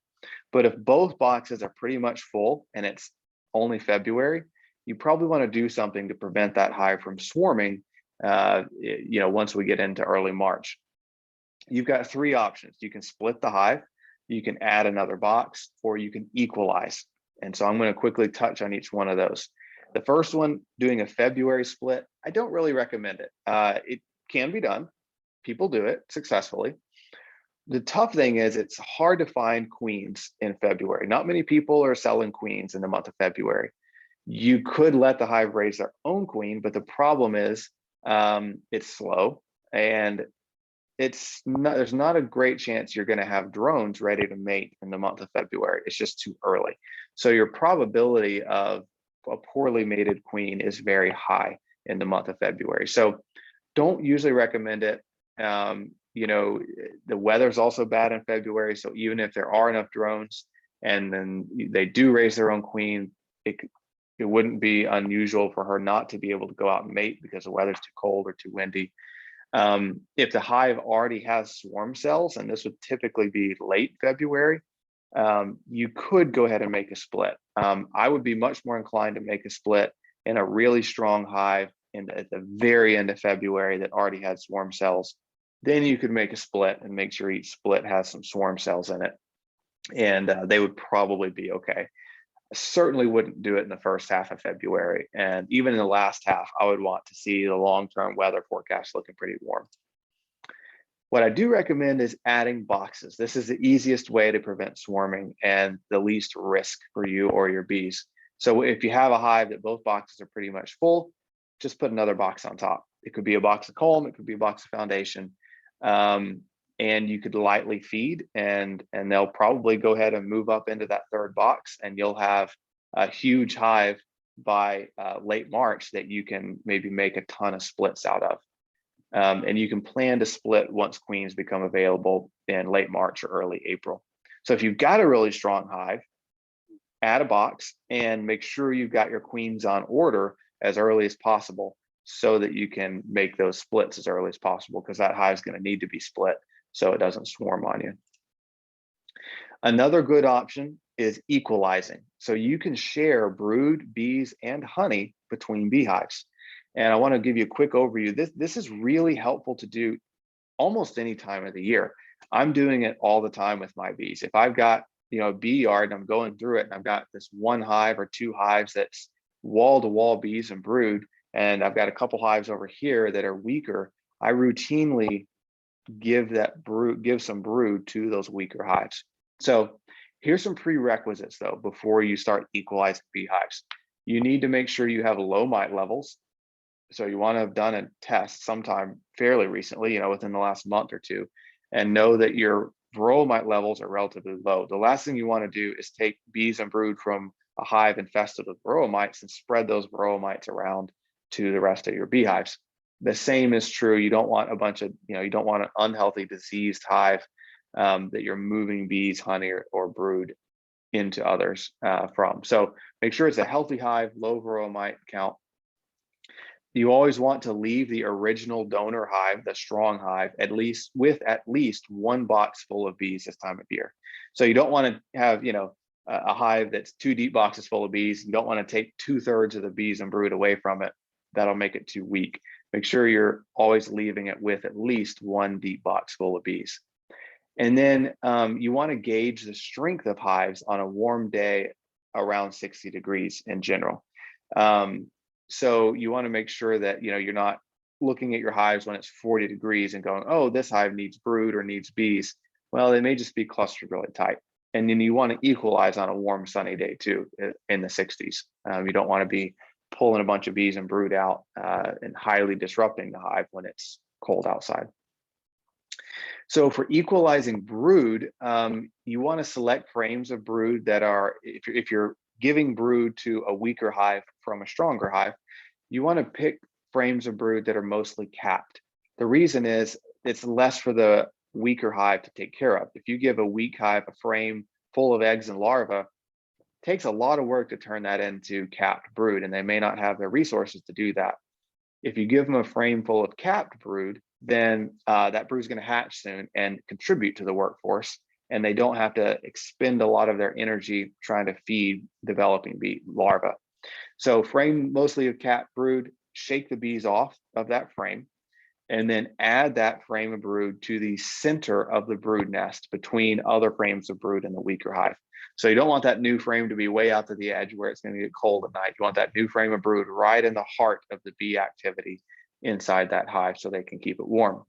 But if both boxes are pretty much full and it's only February, you probably want to do something to prevent that hive from swarming, once we get into early March. You've got three options. You can split the hive, you can add another box, or you can equalize. And so I'm going to quickly touch on each one of those. The first one, doing a February split, I don't really recommend it. It can be done. People do it successfully. The tough thing is it's hard to find queens in February. Not many people are selling queens in the month of February. You could let the hive raise their own queen, but the problem is it's slow and there's not a great chance you're going to have drones ready to mate in the month of February. It's just too early. So your probability of a poorly mated queen is very high in the month of February. So don't usually recommend it. The weather's also bad in February. So even if there are enough drones and then they do raise their own queen, it wouldn't be unusual for her not to be able to go out and mate because the weather's too cold or too windy. If the hive already has swarm cells, and this would typically be late February, you could go ahead and make a split. I would be much more inclined to make a split in a really strong hive at the very end of February that already had swarm cells. Then you could make a split and make sure each split has some swarm cells in it, and they would probably be okay. I certainly wouldn't do it in the first half of February. And even in the last half, I would want to see the long-term weather forecast looking pretty warm. What I do recommend is adding boxes. This is the easiest way to prevent swarming and the least risk for you or your bees. So if you have a hive that both boxes are pretty much full, just put another box on top. It could be a box of comb, it could be a box of foundation. And you could lightly feed and they'll probably go ahead and move up into that third box and you'll have a huge hive by late March that you can maybe make a ton of splits out of. And you can plan to split once queens become available in late March or early April. So if you've got a really strong hive, add a box and make sure you've got your queens on order as early as possible so that you can make those splits as early as possible, because that hive is going to need to be split so it doesn't swarm on you. Another good option is equalizing. So you can share brood, bees, and honey between beehives. And I want to give you a quick overview. This is really helpful to do almost any time of the year. I'm doing it all the time with my bees. If I've got a bee yard and I'm going through it and I've got this one hive or two hives that's wall-to-wall bees and brood, and I've got a couple hives over here that are weaker, I routinely give some brood to those weaker hives. So here's some prerequisites though before you start equalizing beehives. You need to make sure you have low mite levels. So you want to have done a test sometime fairly recently, within the last month or two, and know that your Varroa mite levels are relatively low. The last thing you want to do is take bees and brood from a hive infested with Varroa mites and spread those Varroa mites around to the rest of your beehives. The same is true. You don't want a bunch of, you don't want an unhealthy, diseased hive that you're moving bees, honey, or brood into others from. So make sure it's a healthy hive, low Varroa mite count. You always want to leave the original donor hive, the strong hive, with at least one box full of bees this time of year. So you don't want to have, a hive that's 2 deep boxes full of bees. You don't want to take 2/3 of the bees and brood away from it. That'll make it too weak. Make sure you're always leaving it with at least one deep box full of bees. And then you want to gauge the strength of hives on a warm day around 60 degrees in general. So you want to make sure that, you're not looking at your hives when it's 40 degrees and going, oh, this hive needs brood or needs bees. Well, they may just be clustered really tight. And then you want to equalize on a warm, sunny day too, in the 60s. You don't want to be pulling a bunch of bees and brood out and highly disrupting the hive when it's cold outside. So for equalizing brood, you want to select frames of brood that are, if you're giving brood to a weaker hive from a stronger hive, you want to pick frames of brood that are mostly capped. The reason is it's less for the weaker hive to take care of. If you give a weak hive a frame full of eggs and larvae, it takes a lot of work to turn that into capped brood, and they may not have the resources to do that. If you give them a frame full of capped brood, then that brood is going to hatch soon and contribute to the workforce, and they don't have to expend a lot of their energy trying to feed developing bee larvae. So frame mostly of capped brood, shake the bees off of that frame, and then add that frame of brood to the center of the brood nest between other frames of brood in the weaker hive. So you don't want that new frame to be way out to the edge where it's going to get cold at night. You want that new frame of brood right in the heart of the bee activity inside that hive so they can keep it warm.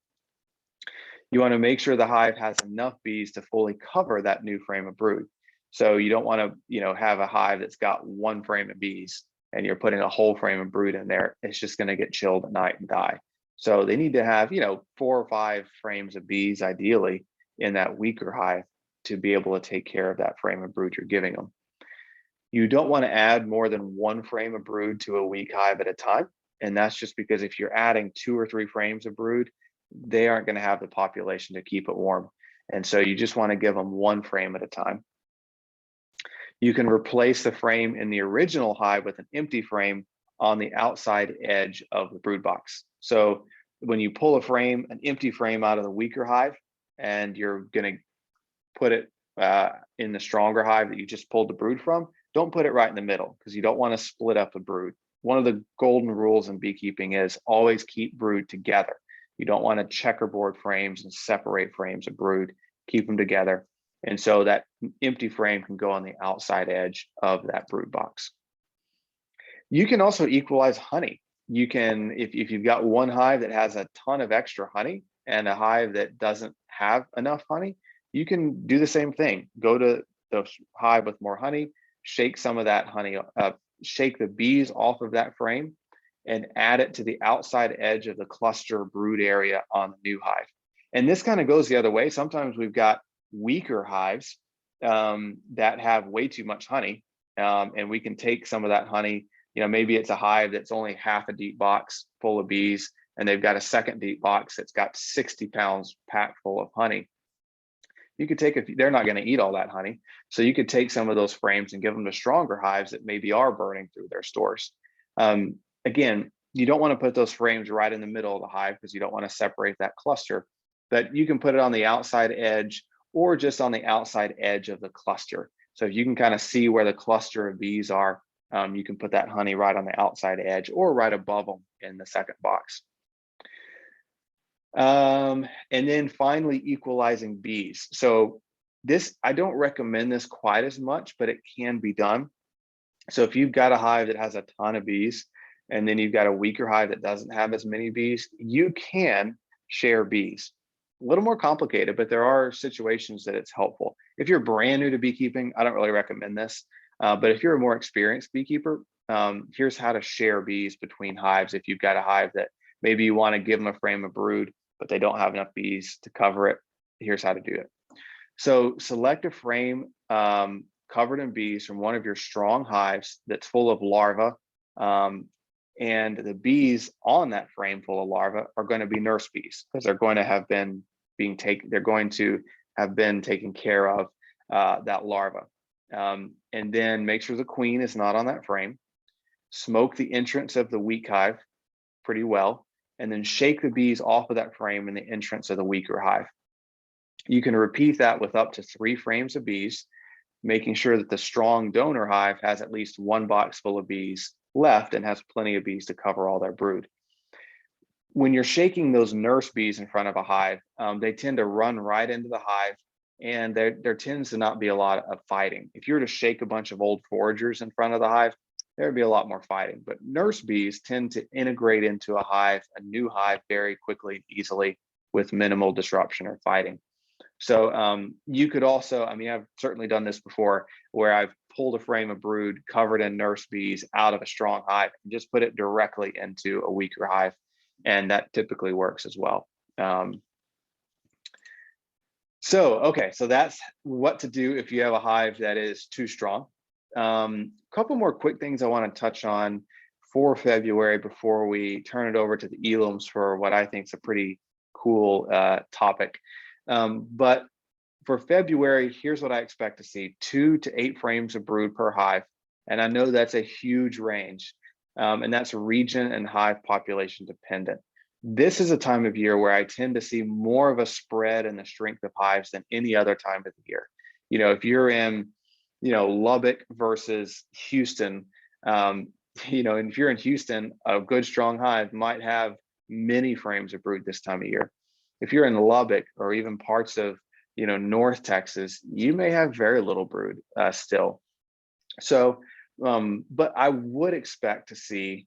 You want to make sure the hive has enough bees to fully cover that new frame of brood. So you don't want to, have a hive that's got one frame of bees and you're putting a whole frame of brood in there. It's just going to get chilled at night and die. So they need to have, 4 or 5 frames of bees ideally in that weaker hive to be able to take care of that frame of brood you're giving them. You don't want to add more than 1 frame of brood to a weak hive at a time. And that's just because if you're adding 2 or 3 frames of brood, they aren't going to have the population to keep it warm. And so you just want to give them 1 frame at a time. You can replace the frame in the original hive with an empty frame on the outside edge of the brood box. So when you pull a frame, an empty frame out of the weaker hive, and you're going to put it in the stronger hive that you just pulled the brood from, don't put it right in the middle because you don't want to split up the brood. One of the golden rules in beekeeping is always keep brood together. You don't want to checkerboard frames and separate frames of brood, keep them together. And so that empty frame can go on the outside edge of that brood box. You can also equalize honey. You can, if you've got one hive that has a ton of extra honey and a hive that doesn't have enough honey, you can do the same thing. Go to the hive with more honey, shake some of that honey, shake the bees off of that frame and add it to the outside edge of the cluster brood area on the new hive. And this kind of goes the other way. Sometimes we've got weaker hives that have way too much honey, and we can take some of that honey. Maybe it's a hive that's only half a deep box full of bees, and they've got a second deep box that's got 60 pounds packed full of honey. You could take they're not going to eat all that honey, so you could take some of those frames and give them to stronger hives that maybe are burning through their stores. Again, you don't want to put those frames right in the middle of the hive because you don't want to separate that cluster, but you can put it on the outside edge or just on the outside edge of the cluster. So if you can kind of see where the cluster of bees are, you can put that honey right on the outside edge or right above them in the second box. And then finally, equalizing bees. So this, I don't recommend this quite as much, but it can be done. So if you've got a hive that has a ton of bees, and then you've got a weaker hive that doesn't have as many bees, you can share bees. A little more complicated, but there are situations that it's helpful. If you're brand new to beekeeping, I don't really recommend this. But if you're a more experienced beekeeper, here's how to share bees between hives. If you've got a hive that maybe you want to give them a frame of brood, but they don't have enough bees to cover it, here's how to do it. So select a frame covered in bees from one of your strong hives that's full of larvae. And the bees on that frame full of larvae are going to be nurse bees because they're going to have been taking care of that larva. And then make sure the queen is not on that frame. Smoke the entrance of the weak hive pretty well, and then shake the bees off of that frame in the entrance of the weaker hive. You can repeat that with up to 3 frames of bees, making sure that the strong donor hive has at least 1 box full of bees left and has plenty of bees to cover all their brood. When you're shaking those nurse bees in front of a hive, they tend to run right into the hive, and there tends to not be a lot of fighting. If you were to shake a bunch of old foragers in front of the hive, there'd be a lot more fighting. But nurse bees tend to integrate into a new hive very quickly and easily with minimal disruption or fighting. So you could also, I mean, I've certainly done this before where I've pulled a frame of brood covered in nurse bees out of a strong hive and just put it directly into a weaker hive. And that typically works as well. Okay, so that's what to do if you have a hive that is too strong. Couple more quick things I want to touch on for February before we turn it over to the Eloms for what I think is a pretty cool topic. But for February, here's what I expect to see: 2 to 8 frames of brood per hive. And I know that's a huge range, and that's region and hive population dependent. This is a time of year where I tend to see more of a spread in the strength of hives than any other time of the year. You know, if you're in, Lubbock versus Houston, and if you're in Houston, a good strong hive might have many frames of brood this time of year. If you're in Lubbock or even parts of, North Texas, you may have very little brood still. So, but I would expect to see,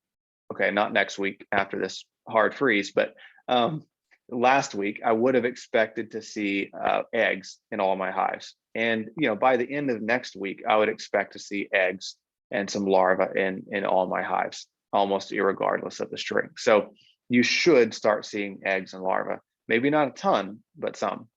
okay, not next week after this hard freeze, but last week I would have expected to see eggs in all my hives. And, by the end of next week, I would expect to see eggs and some larvae in all my hives, almost irregardless of the string. So you should start seeing eggs and larvae. Maybe not a ton, but some.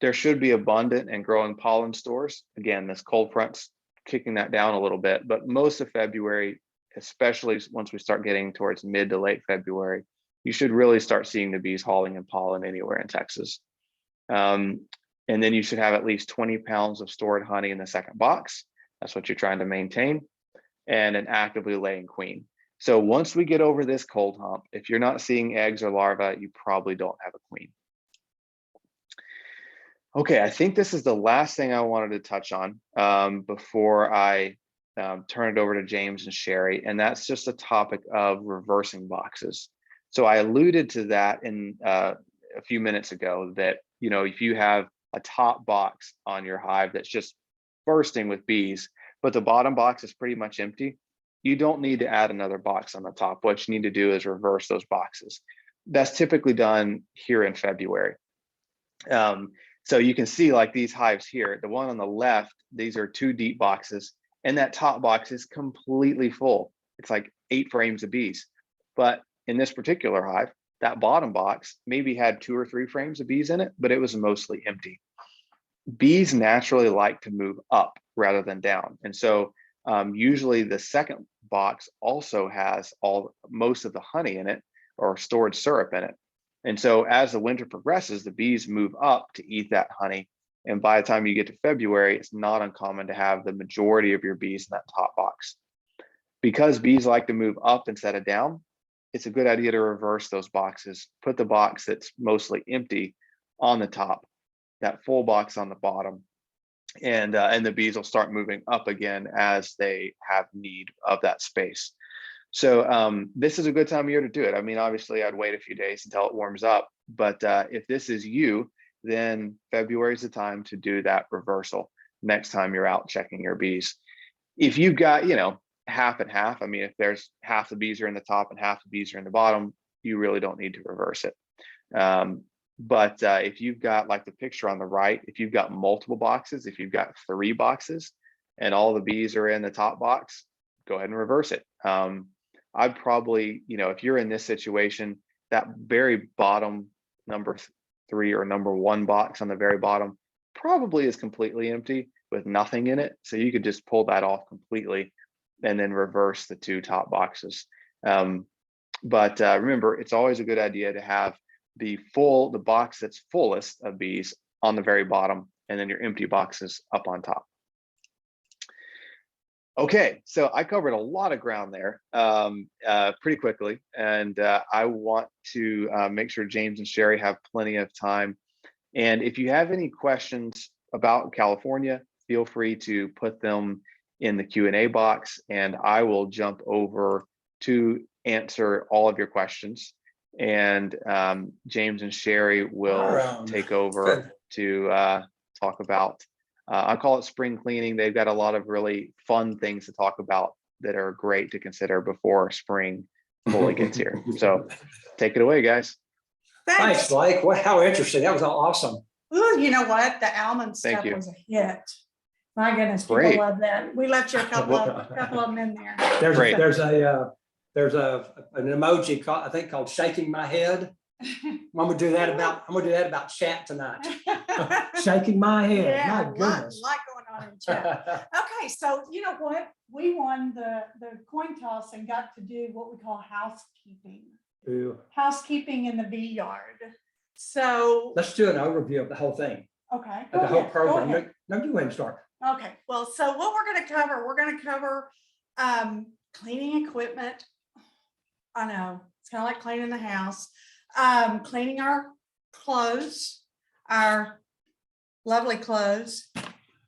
There should be abundant and growing pollen stores. Again, this cold front's kicking that down a little bit, but most of February, especially once we start getting towards mid to late February, you should really start seeing the bees hauling in pollen anywhere in Texas. And then you should have at least 20 pounds of stored honey in the second box. That's what you're trying to maintain, and an actively laying queen. So once we get over this cold hump, if you're not seeing eggs or larvae, you probably don't have a queen. Okay, I think this is the last thing I wanted to touch on before I turn it over to James and Sherry, and that's just the topic of reversing boxes. So I alluded to that in a few minutes ago that, if you have a top box on your hive that's just bursting with bees, but the bottom box is pretty much empty, you don't need to add another box on the top. What you need to do is reverse those boxes. That's typically done here in February. So you can see like these hives here, the one on the left, these are 2 deep boxes, and that top box is completely full. It's like 8 frames of bees. But in this particular hive, that bottom box maybe had 2 or 3 frames of bees in it, but it was mostly empty. Bees naturally like to move up rather than down. And so usually the second box also has most of the honey in it or stored syrup in it. And so as the winter progresses, the bees move up to eat that honey. And by the time you get to February, it's not uncommon to have the majority of your bees in that top box. Because bees like to move up instead of down, it's a good idea to reverse those boxes. Put the box that's mostly empty on the top, that full box on the bottom, and the bees will start moving up again as they have need of that space. So this is a good time of year to do it. I mean, obviously I'd wait a few days until it warms up, but if this is you, then February is the time to do that reversal next time you're out checking your bees. If you've got, half and half, I mean, if there's half the bees are in the top and half the bees are in the bottom, you really don't need to reverse it. But if you've got, like the picture on the right, if you've got multiple boxes, if you've got 3 boxes and all the bees are in the top box, go ahead and reverse it. I'd probably, if you're in this situation, that very bottom number 3 or number 1 box on the very bottom probably is completely empty with nothing in it. So you could just pull that off completely and then reverse the 2 top boxes. But remember, it's always a good idea to have the box that's fullest of bees on the very bottom, and then your empty boxes up on top. Okay, so I covered a lot of ground there pretty quickly, and I want to make sure James and Sherry have plenty of time. And if you have any questions about California, feel free to put them in the Q&A box, and I will jump over to answer all of your questions. And James and Sherry will take over to talk about, I call it spring cleaning. They've got a lot of really fun things to talk about that are great to consider before spring fully gets here. So take it away, guys. Thanks, Blake. Well, how interesting. That was all awesome. Ooh, you know what? The almond Thank stuff you. was a hit. My goodness, people Great. love that. We left you a couple of them in there. Great. There's an emoji called, I think, called shaking my head. I'm gonna do that about chat tonight. Shaking my head. Yeah, My a goodness. lot going on in chat. Okay, so you know what? We won the coin toss and got to do what we call housekeeping. Ooh. Housekeeping in the bee yard. So, Let's do an overview of the whole thing, okay. of the whole Go program. ahead. No, you go ahead and start. Okay, well, so what we're going to cover cleaning equipment. I know it's kind of like cleaning the house, cleaning our clothes, our lovely clothes.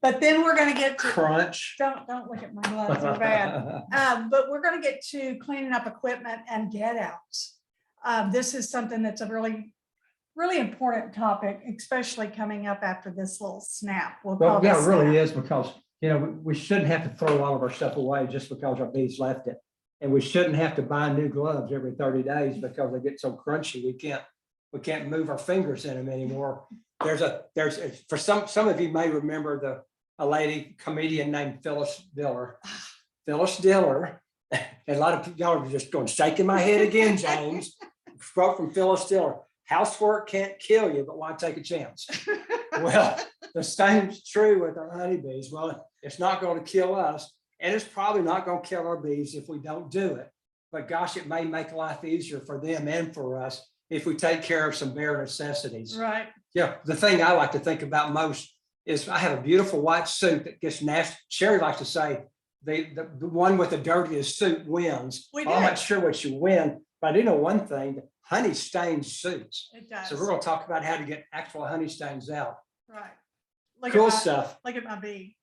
But then we're going to get to Crunch. don't look at my gloves, they're bad. But we're going to get to cleaning up equipment and deadouts. This is something that's a really important topic, especially coming up after this little snap. Well, yeah, it really is, because, you know, we shouldn't have to throw all of our stuff away just because our bees left it. And we shouldn't have to buy new gloves every 30 days because they get so crunchy. We can't move our fingers in them anymore. For some of you may remember a lady comedian named Phyllis Diller. Phyllis Diller, and a lot of y'all are just going, shaking my head again, James. Quote from Phyllis Diller: housework can't kill you, but why take a chance? Well, the same's true with our honeybees. Well, it's not going to kill us, and it's probably not going to kill our bees if we don't do it. But gosh, it may make life easier for them and for us if we take care of some bare necessities. Right. Yeah, the thing I like to think about most is I have a beautiful white suit that gets nasty. Sherry likes to say the one with the dirtiest suit wins. We I'm did. not sure what you win, but I do know one thing: honey stains suits. It does. So we're going to talk about how to get actual honey stains out. Right. Look Cool at my, stuff. Look at my bee.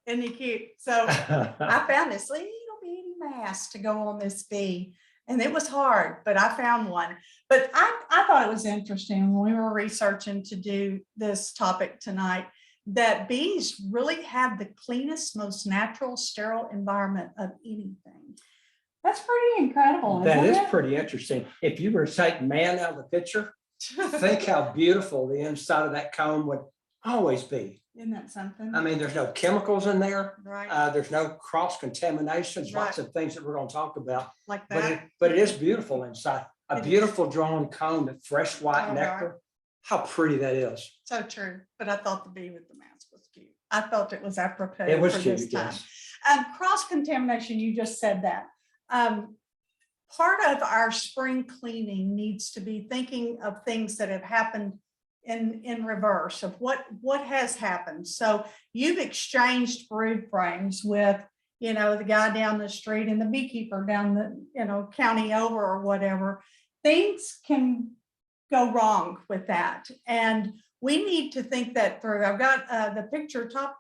Isn't he cute? So I found this little bitty mask to go on this bee, and it was hard, but I found one. But I thought it was interesting when we were researching to do this topic tonight, that bees really have the cleanest, most natural, sterile environment of anything. That's pretty incredible. That isn't is it? pretty interesting. If you were to take man out of the picture, think how beautiful the inside of that comb would always be. Isn't that something? I mean, there's no chemicals in there. Right. There's no cross-contamination. There's lots Right. of things that we're going to talk about. Like But that. it is beautiful inside. A It is. beautiful drawn comb with fresh white Oh, nectar. How pretty that is. So true. But I thought the bee with the mask was cute. I felt it was apropos It was for cute, this time. yes. Cross-contamination, you just said that. Part of our spring cleaning needs to be thinking of things that have happened in reverse of what has happened. So you've exchanged brood frames with, you know, the guy down the street and the beekeeper down the, you know, county over or whatever. Things can go wrong with that. And we need to think that through. I've got the picture, top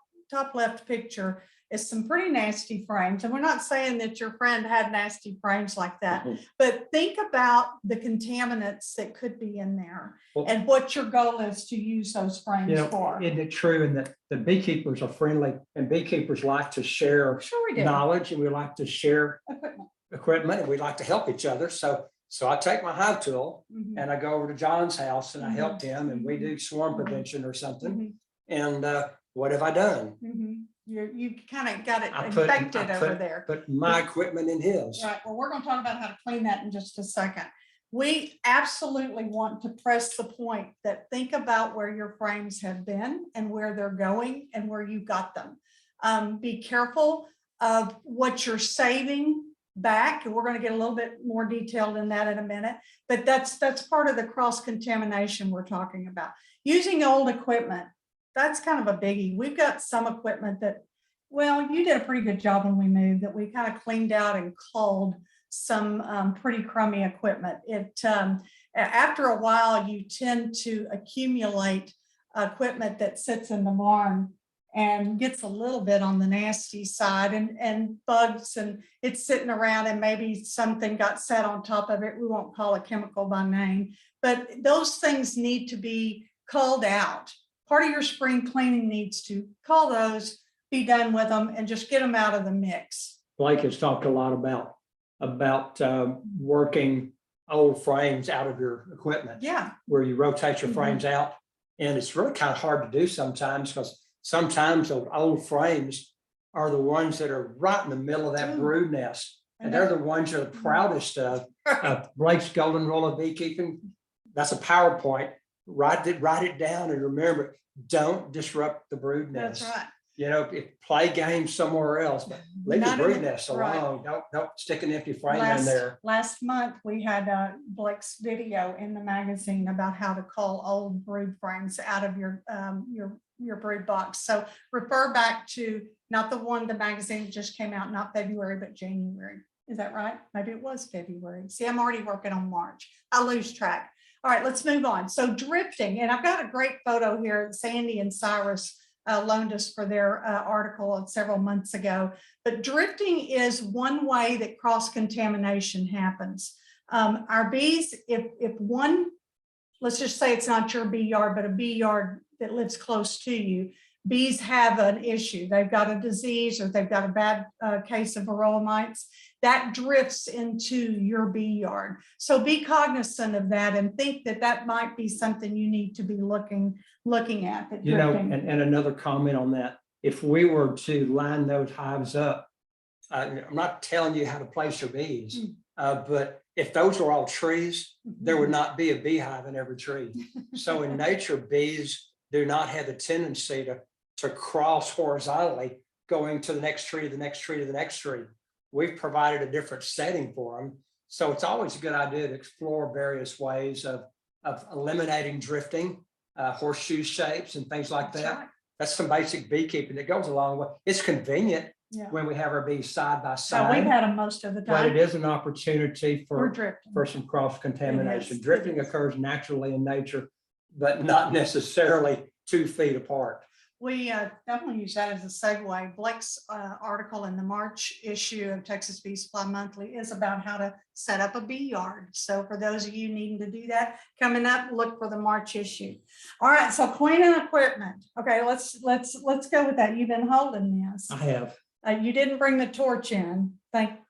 left picture is some pretty nasty frames. And we're not saying that your friend had nasty frames like that, but think about the contaminants that could be in there and what your goal is to use those frames You know, for. isn't it true? And that the beekeepers are friendly, and beekeepers like to share Sure we do. knowledge, and we like to share Equipment. equipment, and we like to help each other. So I take my hive tool Mhm. and I go over to John's house and I help Mhm. him, and we do swarm Mhm. prevention or something. Mhm. And what have I done? Mhm. You kind of got it I infected over put- there. Put my equipment in his. Right, well, we're going to talk about how to clean that in just a second. We absolutely want to press the point that think about where your frames have been and where they're going and where you got them. Be careful of what you're saving back, and we're going to get a little bit more detailed in that in a minute, but that's part of the cross-contamination we're talking about. Using old equipment, that's kind of a biggie. We've got some equipment that, well, you did a pretty good job when we moved, that we kind of cleaned out and culled some pretty crummy equipment. After a while, you tend to accumulate equipment that sits in the barn and gets a little bit on the nasty side, and bugs, and it's sitting around, and maybe something got set on top of it. We won't call a chemical by name, but those things need to be culled out. Part of your spring cleaning needs to cull those, be done with them, and just get them out of the mix. Blake has talked a lot about working old frames out of your equipment. Yeah. Where you rotate your frames out. And it's really kind of hard to do sometimes because sometimes those old frames are the ones that are right in the middle of that brood nest. And they're the ones you're the proudest of. Blake's Golden Rule of Beekeeping, that's a PowerPoint. Write it down and remember, don't disrupt the brood nest. That's right. You know, play games somewhere else, but leave the brood nest alone. Right. Don't stick an empty frame in there. Last month, we had Blake's video in the magazine about how to cull old brood frames out of your brood box. So refer back to not the magazine that just came out, not February, but January. Is that right? Maybe it was February. See, I'm already working on March. I lose track. All right, let's move on. So drifting, and I've got a great photo here that Sandy and Cyrus loaned us for their article several months ago. But drifting is one way that cross-contamination happens. Our bees, if one, let's just say it's not your bee yard, but a bee yard that lives close to you, bees have an issue. They've got a disease or they've got a bad case of Varroa Mites, that drifts into your bee yard. So be cognizant of that and think that that might be something you need to be looking at. You know, and another comment on that, if we were to line those hives up, I'm not telling you how to place your bees, but if those were all trees, there would not be a beehive in every tree. So in nature, bees do not have the tendency to cross horizontally, going to the next tree, to the next tree, to the next tree. We've provided a different setting for them. So it's always a good idea to explore various ways of eliminating drifting, horseshoe shapes and things like that. Right. That's some basic beekeeping that goes a long way. It's convenient when we have our bees side by So side. we've had them most of the time. But it is an opportunity We're drifting. for some cross-contamination. It is. Drifting occurs naturally in nature, but not necessarily 2 feet apart. We definitely use that as a segue. Blake's article in the March issue of Texas Bee Supply Monthly is about how to set up a bee yard. So for those of you needing to do that, coming up, look for the March issue. All right, so cleaning equipment. Okay, let's go with that. You've been holding this. I have. You didn't bring the torch in,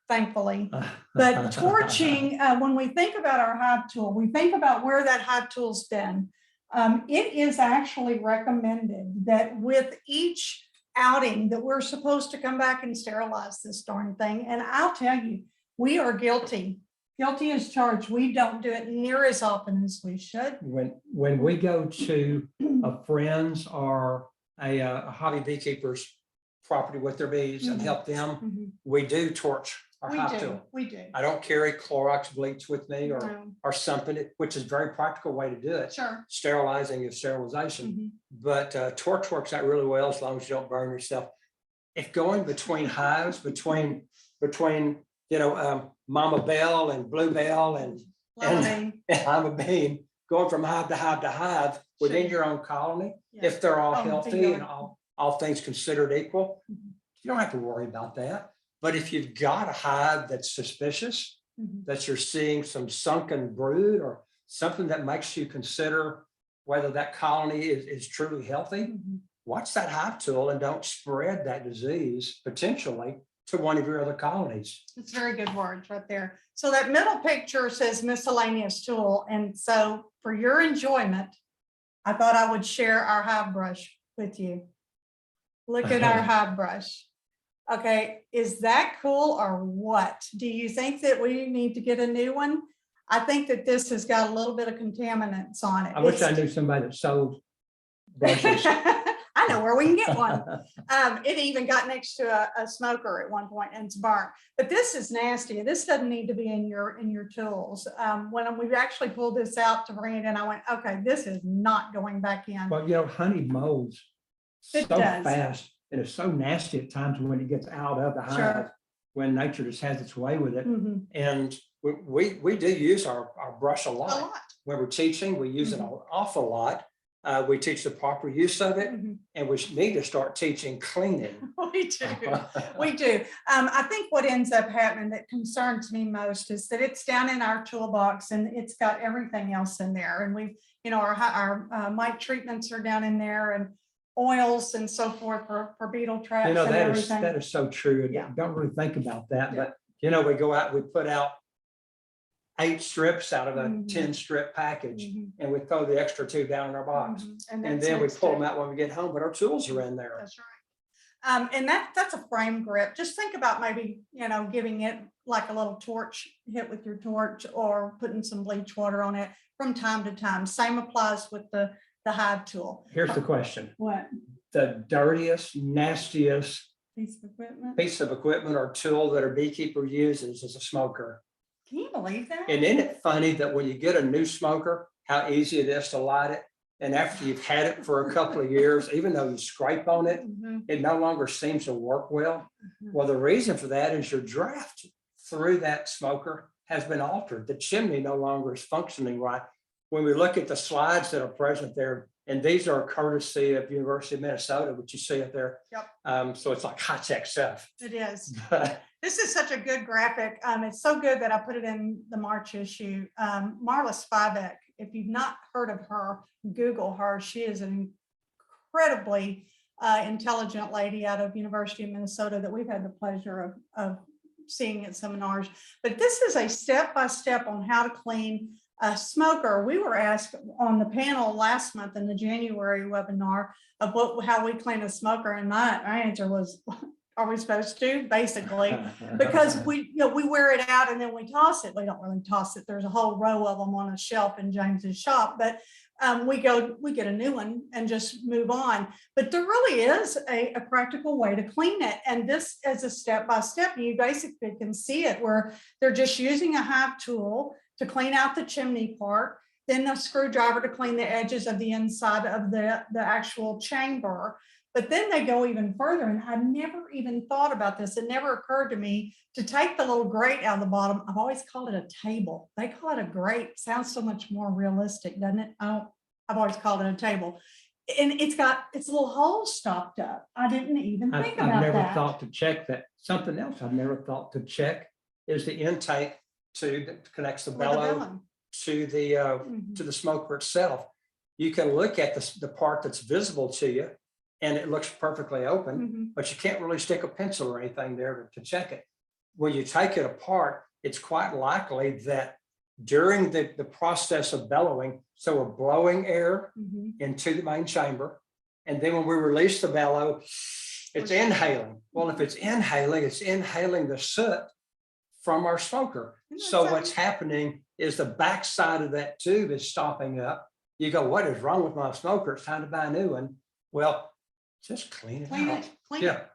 thankfully. But torching, when we think about our hive tool, we think about where that hive tool's been. It is actually recommended that with each outing that we're supposed to come back and sterilize this darn thing. And I'll tell you, we are guilty as charged. We don't do it near as often as we should. When we go to a friend's or a hobby beekeeper's property with their bees and help them, we do torch our hive tool. We do. I don't carry Clorox bleach with me or something, which is a very practical way to do it. Sure. Sterilizing is sterilization, but torch works out really well as long as you don't burn yourself. If going between hives, between Mama Bell and Bluebell and Lima Bean, going from hive to hive to hive within your own colony, if they're all healthy and all things considered equal, you don't have to worry about that. But if you've got a hive that's suspicious, that you're seeing some sunken brood or something that makes you consider whether that colony is truly healthy, watch that hive tool and don't spread that disease potentially to one of your other colonies. It's very good words right there. So that middle picture says miscellaneous tool. And so for your enjoyment, I thought I would share our hive brush with you. Look at our hive brush. Okay, is that cool or what? Do you think that we need to get a new one? I think that this has got a little bit of contaminants on it. I wish I knew somebody that sold brushes. I know where we can get one. It even got next to a smoker at one point and it's burnt. But this is nasty. This doesn't need to be in your tools. When we actually pulled this out to bring it in, I went, okay, this is not going back in. Well, honey molds so fast. And it's so nasty at times when it gets out of the hive, when nature just has its way with it. And we do use our brush a lot. When we're teaching, we use it an awful lot. We teach the proper use of it, and we need to start teaching cleaning. We do. We do. I think what ends up happening that concerns me most is that it's down in our toolbox and it's got everything else in there. And our mite treatments are down in there, and oils and so forth for beetle traps You know, and that is, everything. that is so true. Yeah. Don't really think about that, Yeah. but you know, we go out, we put out 8 strips out of a Mhm. 10 strip package, Mhm. and we throw the extra 2 down in our box. Mhm. And that's then we next pull step. them out when we get home, but our tools are in there. That's right. And that's a frame grip. Just think about maybe, giving it like a little torch hit with your torch or putting some bleach water on it from time to time. Same applies with the Hive tool. Here's the question. What? The dirtiest, nastiest Piece of equipment? piece of equipment or tool that a beekeeper uses is a smoker. Can you believe that? And isn't it funny that when you get a new smoker, how easy it is to light it? And after you've had it for a couple of years, even though you scrape on it, Mhm. it no longer seems to work well. Mhm. Well, the reason for that is your draft through that smoker has been altered. The chimney no longer is functioning right. When we look at the slides that are present there, and these are courtesy of University of Minnesota, which you see up there. Yep. So it's like high-tech stuff. It is. But This is such a good graphic. It's so good that I put it in the March issue. Marla Spivak, if you've not heard of her, Google her. She is an incredibly intelligent lady out of University of Minnesota that we've had the pleasure of seeing at seminars. But this is a step-by-step on how to clean a smoker. We were asked on the panel last month in the January webinar of how we clean a smoker, and my answer was, are we supposed to? Basically, because we wear it out and then we toss it. We don't really toss it. There's a whole row of them on a shelf in James's shop, but we get a new one and just move on. But there really is a practical way to clean it. And this is a step-by-step. You basically can see it where they're just using a Hive tool to clean out the chimney part, then a screwdriver to clean the edges of the inside of the actual chamber. But then they go even further, and I never even thought about this. It never occurred to me to take the little grate out of the bottom. I've always called it a table. They call it a grate. Sounds so much more realistic, doesn't it? I've always called it a table. And it's got its little holes stopped up. I didn't even think about I've never that. thought to check that. Something else I've never thought to check is the intake tube that connects the With the bellow villain. to the smoker itself. You can look at the part that's visible to you, and it looks perfectly open, Mhm. but you can't really stick a pencil or anything there to check it. When you take it apart, it's quite likely that during the process of bellowing, so we're blowing air Mhm. into the main chamber, and then when we release the bellow, it's inhaling. Well, if it's inhaling the soot from our smoker. Isn't that So something? what's happening is the backside of that tube is stopping up. You go, what is wrong with my smoker? It's time to buy a new one. Well, just clean it Clean out. it. Clean Yeah. it.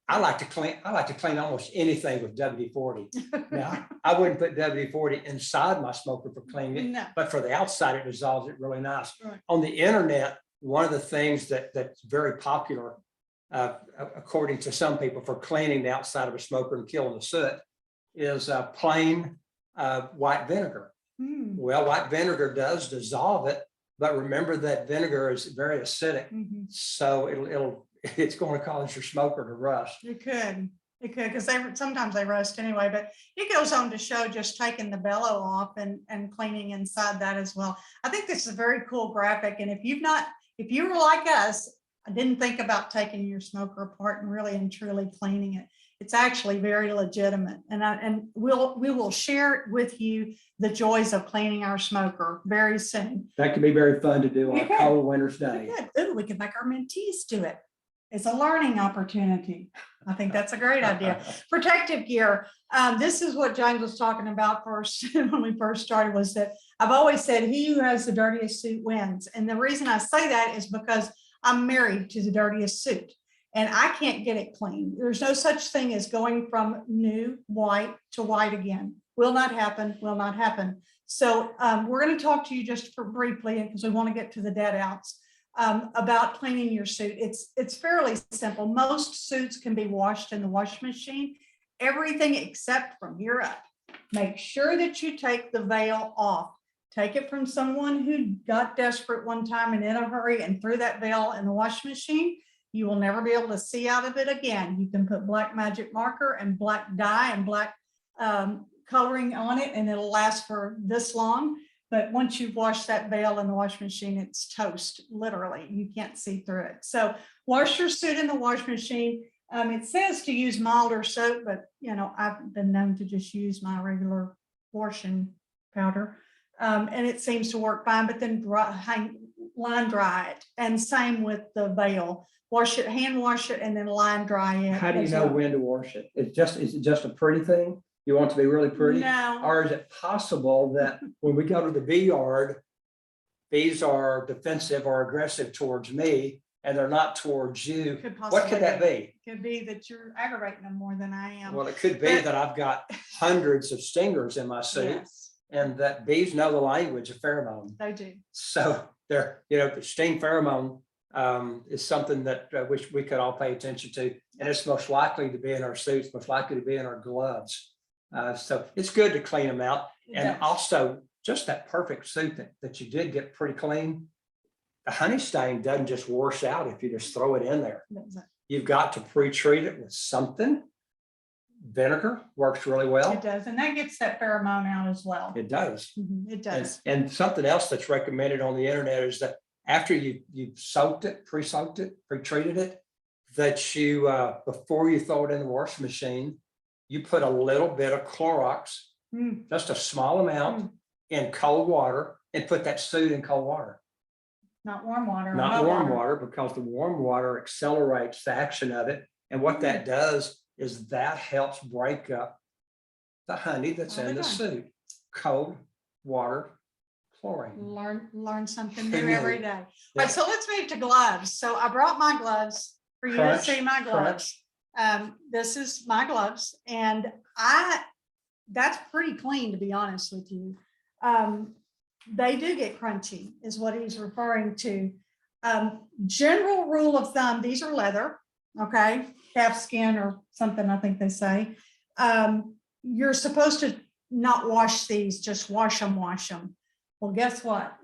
I like to clean almost anything with WD-40. Now, I wouldn't put WD-40 inside my smoker for cleaning it, No. but for the outside, it dissolves it really nice. Right. On the internet, one of the things that's very popular, according to some people, for cleaning the outside of a smoker and killing the soot is plain white vinegar. Hmm. Well, white vinegar does dissolve it, but remember that vinegar is very acidic, Mhm. so it's going to cause your smoker to rust. It could, because sometimes they rust anyway, but it goes on to show just taking the bellow off and cleaning inside that as well. I think this is a very cool graphic. And if you were like us, I didn't think about taking your smoker apart and really and truly cleaning it. It's actually very legitimate. And we will share with you the joys of cleaning our smoker very soon. That can be very fun to do on a Okay. cold winter's day. Good. Ooh, we can make our mentees do it. It's a learning opportunity. I think that's a great idea. Protective gear. This is what James was talking about first when we first started, was that I've always said he who has the dirtiest suit wins. And the reason I say that is because I'm married to the dirtiest suit and I can't get it clean. There's no such thing as going from new white to white again. Will not happen, will not happen. So we're going to talk to you just briefly because we want to get to the deadouts. About cleaning your suit. It's fairly simple. Most suits can be washed in the washing machine, everything except from here up. Make sure that you take the veil off. Take it from someone who got desperate one time and in a hurry and threw that veil in the washing machine. You will never be able to see out of it again. You can put black magic marker and black dye and black coloring on it, and it'll last for this long. But once you wash that bale in the washing machine, it's toast, literally. You can't see through it. So wash your suit in the washing machine. It says to use milder soap, but you know, I've been known to just use my regular washing powder. And it seems to work fine, but then line dry it. And same with the bale. Wash it, hand wash it, and then line dry it. How do you as know well. when to wash it? Is it just a pretty thing? You want it to be really pretty? No. Or is it possible that when we go to the bee yard, bees are defensive or aggressive towards me and they're not towards you? What could that be? Could be that you're aggravating them more than I am. Well, it could be that I've got hundreds of stingers in my suit Yes, and that bees know the language of pheromone. they do. So they're, the sting pheromone is something that we could all pay attention to. And it's most likely to be in our suits, most likely to be in our gloves. So it's good to clean them out. And also just that perfect suit that you did get pretty clean. The honey stain doesn't just wash out if you just throw it in there. You've got to pre-treat it with something. Vinegar works really well. It does, and that gets that pheromone out as well. It does. It does. And something else that's recommended on the internet is that after you've soaked it, pre-soaked it, pre-treated it, that you, before you throw it in the washing machine, you put a little bit of Clorox, just a small amount in cold water, and put that suit in cold water. Not warm water. Not warm water, because the warm water accelerates the action of it. And what that does is that helps break up the honey that's in the suit. Cold water, chlorine. Learn something new every day. All right, so let's move to gloves. So I brought my gloves for you to see my gloves. This is my gloves, and that's pretty clean, to be honest with you. They do get crunchy, is what he's referring to. General rule of thumb, these are leather, okay, calf skin or something, I think they say. You're supposed to not wash these, just wash them. Well, guess what?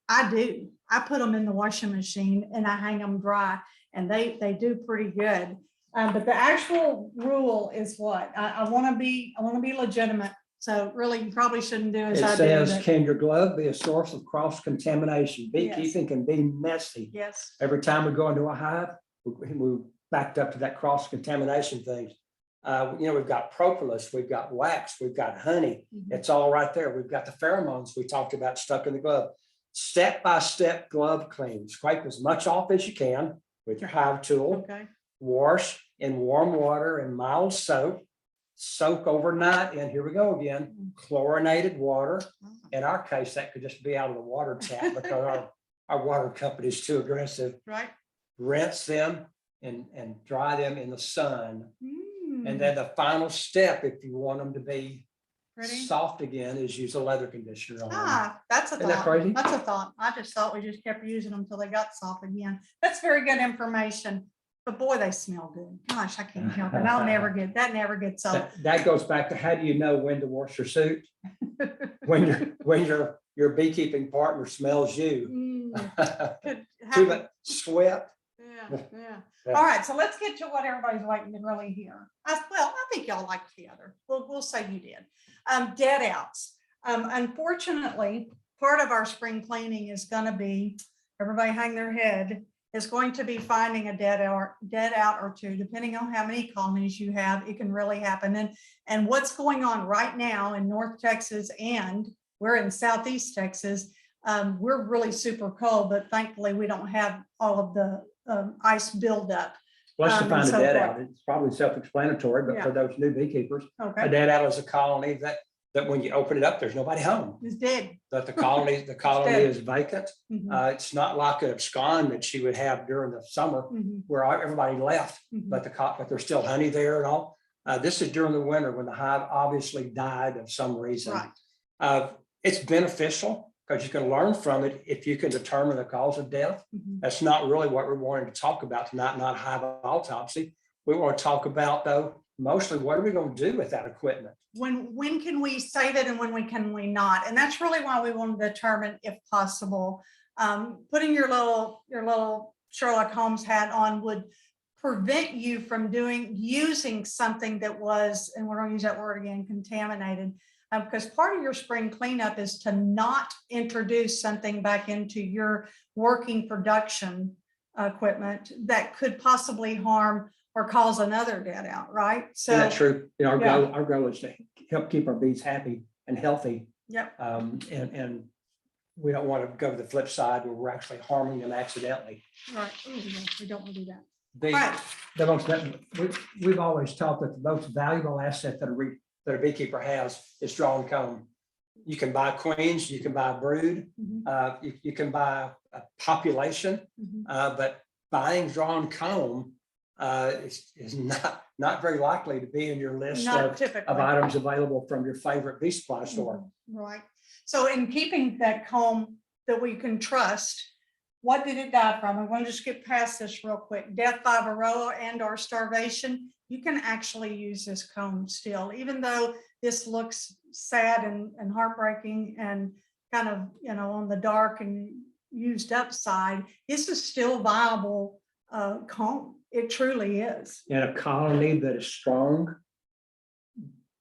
I do. I put them in the washing machine and I hang them dry, and they do pretty good. But the actual rule is what? I want to be legitimate. So really, you probably shouldn't do as I do. It says, can your glove be a source of cross-contamination? Beekeeping can be messy. Yes. Every time we go into a hive, we backed up to that cross-contamination thing. We've got propolis, we've got wax, we've got honey. It's all right there. We've got the pheromones we talked about stuck in the glove. Step-by-step glove clean. Scrape as much off as you can with your hive tool. Okay. Wash in warm water and mild soap. Soak overnight, and here we go again, chlorinated water. In our case, that could just be out of the water tap because our water company is too aggressive. Right. Rinse them and dry them in the sun. And then the final step, if you want them to be soft again, is use a leather conditioner on them. That's a thought. Isn't that crazy? That's a thought. I just thought we just kept using them until they got soft again. That's very good information. But boy, they smell good. Gosh, I can't help it. That never gets old. That goes back to, how do you know when to wash your suit? when your beekeeping partner smells you. Too much sweat. Yeah. All right, so let's get to what everybody's waiting to really hear. I think y'all liked the other. We'll say you did. Deadouts. Unfortunately, part of our spring cleaning is going to be, everybody hang their head, is going to be finding a dead out or two, depending on how many colonies you have. It can really happen. And what's going on right now in North Texas, and we're in Southeast Texas, we're really super cold, but thankfully we don't have all of the ice buildup. Let's define a dead out. It's probably self-explanatory, but for those new beekeepers, a dead out is a colony that when you open it up, there's nobody home. It's dead. That the colony is vacant. It's not like an abscond that she would have during the summer where everybody left, but there's still honey there and all. This is during the winter when the hive obviously died of some reason. Right. It's beneficial because you can learn from it if you can determine the cause of death. That's not really what we're wanting to talk about tonight, not hive autopsy. We want to talk about, though, mostly what are we going to do with that equipment? When can we save it and when can we not? And that's really why we want to determine, if possible, putting your little Sherlock Holmes hat on would prevent you from using something that was, and we're going to use that word again, contaminated. Because part of your spring cleanup is to not introduce something back into your working production equipment that could possibly harm or cause another dead out, right? So That's true. You know, Yeah. our goal is to help keep our bees happy and healthy. Yep. And we don't want to go to the flip side where we're actually harming them accidentally. Right. Ooh, yeah, we don't want to do that. The, Right. the most, we've always taught that the most valuable asset that a beekeeper has is drawn comb. You can buy queens, you can buy a brood, Mhm. you can buy a population, Mhm. but buying drawn comb is not very likely to be in your list Not of typically. items available from your favorite bee supply store. Right. So in keeping that comb that we can trust, what did it die from? I want to just get past this real quick. Death by Varroa and or starvation. You can actually use this comb still, even though this looks sad and heartbreaking and kind of, you know, on the dark and used up side. This is still viable comb. It truly is. In a colony that is strong,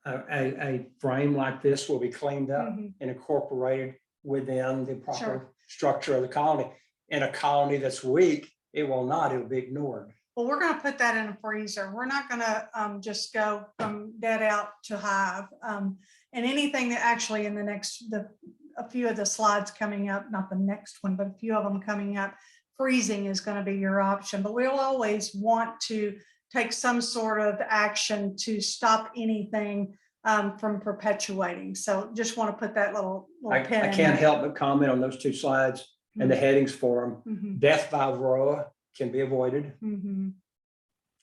a frame like this will be cleaned up Mhm. and incorporated within the proper Sure. structure of the colony. In a colony that's weak, it will not, it'll be ignored. Well, we're going to put that in a freezer. We're not going to just go from dead out to hive. And anything that actually in the next, a few of the slides coming up, not the next one, but a few of them coming up, freezing is going to be your option. But we'll always want to take some sort of action to stop anything from perpetuating. So just want to put that little I pin in can't there. help but comment on those two slides and the headings for them. Mhm, Death by Varroa can be avoided. mhm.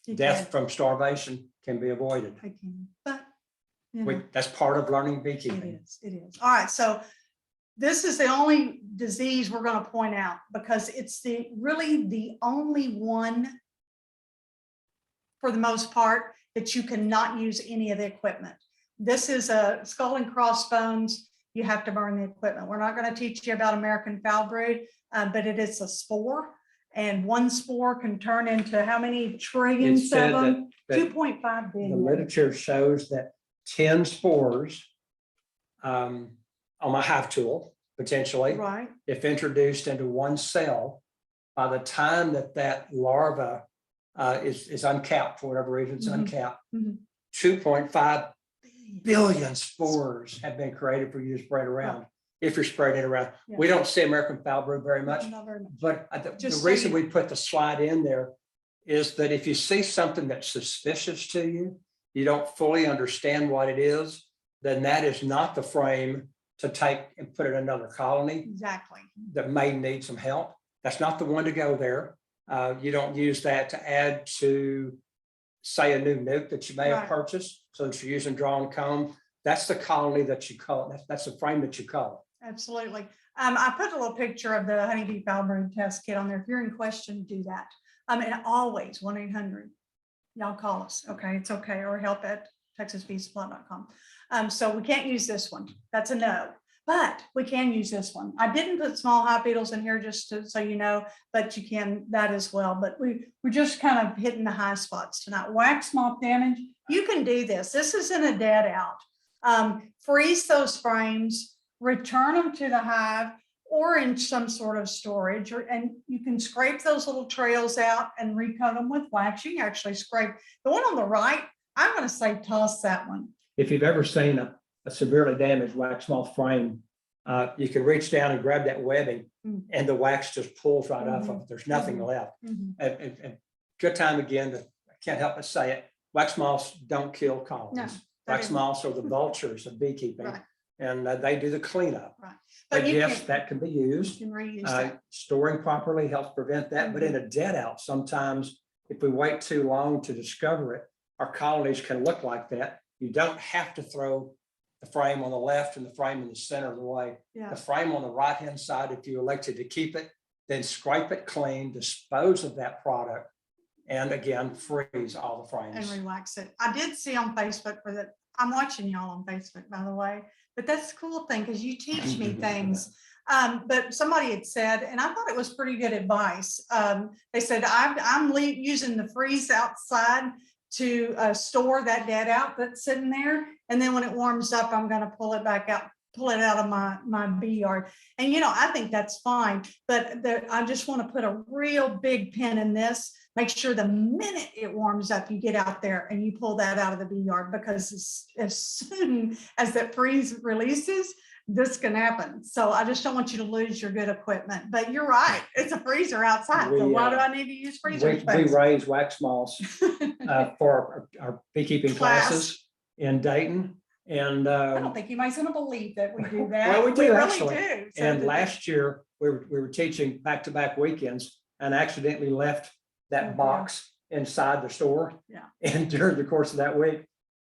You Death can. from starvation can be avoided. I can, but you know. That's part of learning It beekeeping. is, it is. All right, so this is the only disease we're going to point out because it's really the only one for the most part that you cannot use any of the equipment. This is a skull and crossbones. You have to burn the equipment. We're not going to teach you about American foul brood, but it is a spore. And one spore can turn into how many trillions It's said of them? that 2.5 the billion. literature shows that 10 spores on my hive tool, potentially, Right. if introduced into one cell, by the time that larva is uncapped, for whatever reason, it's Mhm. uncapped, Mhm. 2.5 billion spores have been created for you to spread around. If you're spreading it around, Yeah. we don't see American foul brood very much, Not very much. but the Just so reason you- we put the slide in there is that if you see something that's suspicious to you, you don't fully understand what it is, then that is not the frame to take and put in another colony Exactly. that may need some help. That's not the one to go there. You don't use that to add to, say, a new nuke that you may have Right. purchased. So if you're using drawn comb, that's the colony that you call it. That's the frame that you call it. Absolutely. I put a little picture of the honeybee foul brood test kit on there. If you're in question, do that. And always 1-800. Y'all call us. Okay, it's okay. Or help at texasbeesupply.com. So we can't use this one. That's a no. But we can use this one. I didn't put small hive beetles in here just so you know, but you can that as well. But we're just kind of hitting the high spots tonight. Wax mop damage. You can do this. This isn't a dead out. Freeze those frames, return them to the hive or in some sort of storage, and you can scrape those little trails out and recoat them with wax. You can actually scrape the one on the right. I'm going to say toss that one. If you've ever seen a severely damaged wax moth frame, you can reach down and grab that webbing and the wax just pulls right off of it. There's nothing left. And good time again, I can't help but say it, wax moths don't kill colonies. No, Wax moths are the vultures of beekeeping. Right. And they do the cleanup. Right. But you yes, can- that can be used. You can reuse that. Storing properly helps prevent that. But in a dead out, sometimes if we wait too long to discover it, our colonies can look like that. You don't have to throw the frame on the left and the frame in the center of the way. Yeah. The frame on the right-hand side, if you elected to keep it, then scrape it clean, dispose of that product, and again, freeze all the And frames. relax it. I did see on Facebook for that. I'm watching y'all on Facebook, by the way, but that's the cool thing because you teach me things. But somebody had said, and I thought it was pretty good advice. They said, I'm using the freeze outside to store that dead out that's sitting there. And then when it warms up, I'm going to pull it back out, pull it out of my bee yard. And, you know, I think that's fine, but I just want to put a real big pin in this. Make sure the minute it warms up, you get out there and you pull that out of the bee yard, because as soon as that freeze releases, this can happen. So I just don't want you to lose your good equipment. But you're right, it's a freezer outside. So why do I need to use freezer We space? raise wax moths for our beekeeping classes in Dayton. And I don't think you might gonna believe that we do that. well, we do really actually. do. So And last year we were teaching back-to-back weekends and accidentally left that box inside the store. Yeah. And during the course of that week,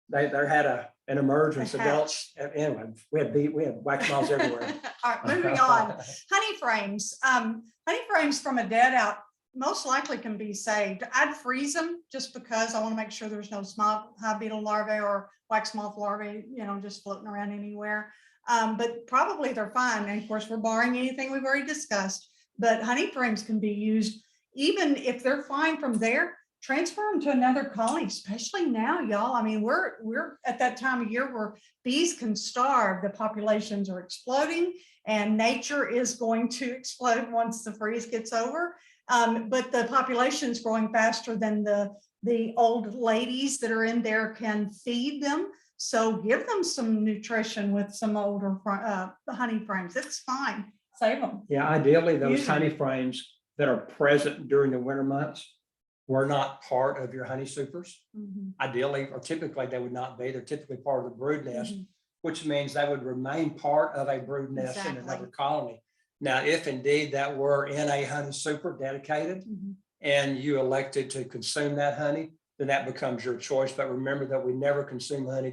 they had an emergence. Adults, anyway, we had wax moths everywhere. All right, moving on. Honey frames. Honey frames from a dead out most likely can be saved. I'd freeze them just because I want to make sure there's no small hive beetle larvae or wax moth larvae, you know, just floating around anywhere. But probably they're fine. And of course, we're barring anything we've already discussed. But honey frames can be used even if they're fine from there. Transfer them to another colony, especially now, y'all. I mean, we're at that time of year where bees can starve. The populations are exploding, and nature is going to explode once the freeze gets over. But the population is growing faster than the old ladies that are in there can feed them. So give them some nutrition with some older honey frames. It's fine. Save them. Yeah, ideally those Use them. honey frames that are present during the winter months were not part of your honey supers. Mhm. Ideally, or typically they would not be. They're typically part of the brood nest, Mhm. which means they would remain part of a brood nest in Exactly. another colony. Now, if indeed that were in a honey super dedicated Mhm. and you elected to consume that honey, then that becomes your choice. But remember that we never consume honey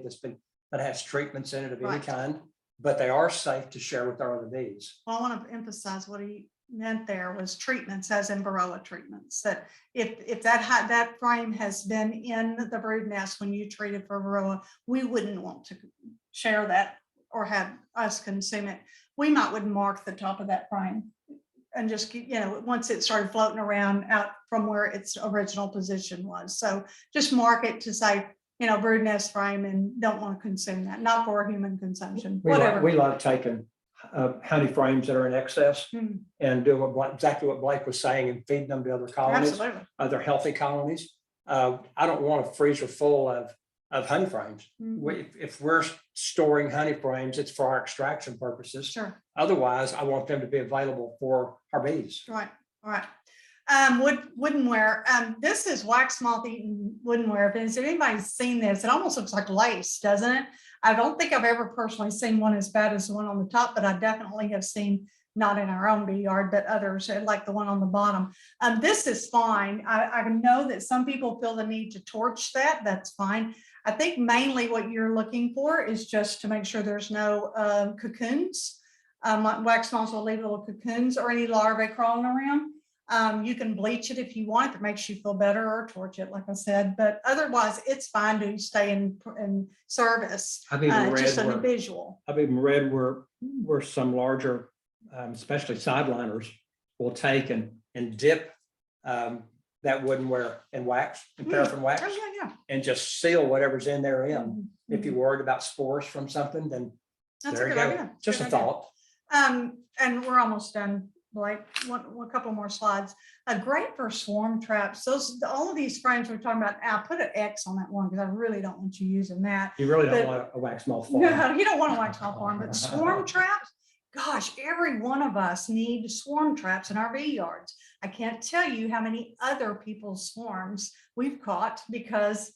that has treatments in it of any Right. kind, but they are safe to share with our other bees. Well, I want to emphasize what he meant there was treatments, as in Varroa treatments. That if that frame has been in the brood nest when you treated for Varroa, we wouldn't want to share that or have us consume it. We would mark the top of that frame and just keep, you know, once it started floating around out from where its original position was. So just mark it to say, you know, brood nest frame, and don't want to consume that, not for human consumption, whatever. We like taking honey frames that are in excess Hmm. and do exactly what Blake was saying and feeding them to other colonies, Absolutely. other healthy colonies. I don't want a freezer full of honey frames. Mhm. If we're storing honey frames, it's for our extraction purposes. Sure. Otherwise, I want them to be available for our bees. Right, all right. Woodenware. This is wax moth eaten woodenware. If anybody's seen this, it almost looks like lace, doesn't it? I don't think I've ever personally seen one as bad as the one on the top, but I definitely have seen, not in our own bee yard, but others, like the one on the bottom. This is fine. I know that some people feel the need to torch that. That's fine. I think mainly what you're looking for is just to make sure there's no cocoons. Wax moths will leave little cocoons or any larvae crawling around. You can bleach it if you want, if it makes you feel better, or torch it, like I said, but otherwise it's fine to stay in service. I've even read Just a where- visual. I've even read where some larger, especially sideliners, will take and dip that woodenware in wax, in paraffin wax, Oh, yeah. and just seal whatever's in there in. Mhm. If you're worried about spores from something, then That's there a you good go. idea. Just Good a idea. thought. And we're almost done, Blake. A couple more slides. Great for swarm traps. All of these frames we're talking about. I'll put an X on that one because I really don't want you using that. You really don't But- want a wax moth farm. No, you don't want to wax off farm, but swarm traps. Gosh, every one of us need swarm traps in our bee yards. I can't tell you how many other people's swarms we've caught because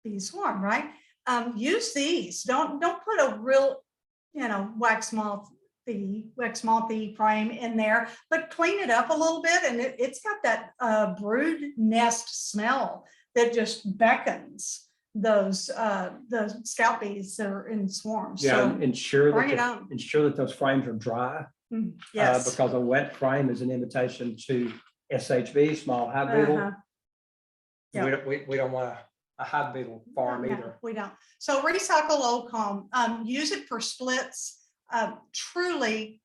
bees swarm, right? Use these. Don't put a real, wax mothy frame in there, but clean it up a little bit, and it's got that brood nest smell that just beckons those scout bees that are in swarms. Yeah, So ensure bring it that on. ensure that those frames are dry. Yes. Because a wet frame is an invitation to SHB, small hive beetle. Uh-huh. Yeah. We don't want a hive beetle farm No, either. we don't. So recycle old comb, use it for splits. Truly,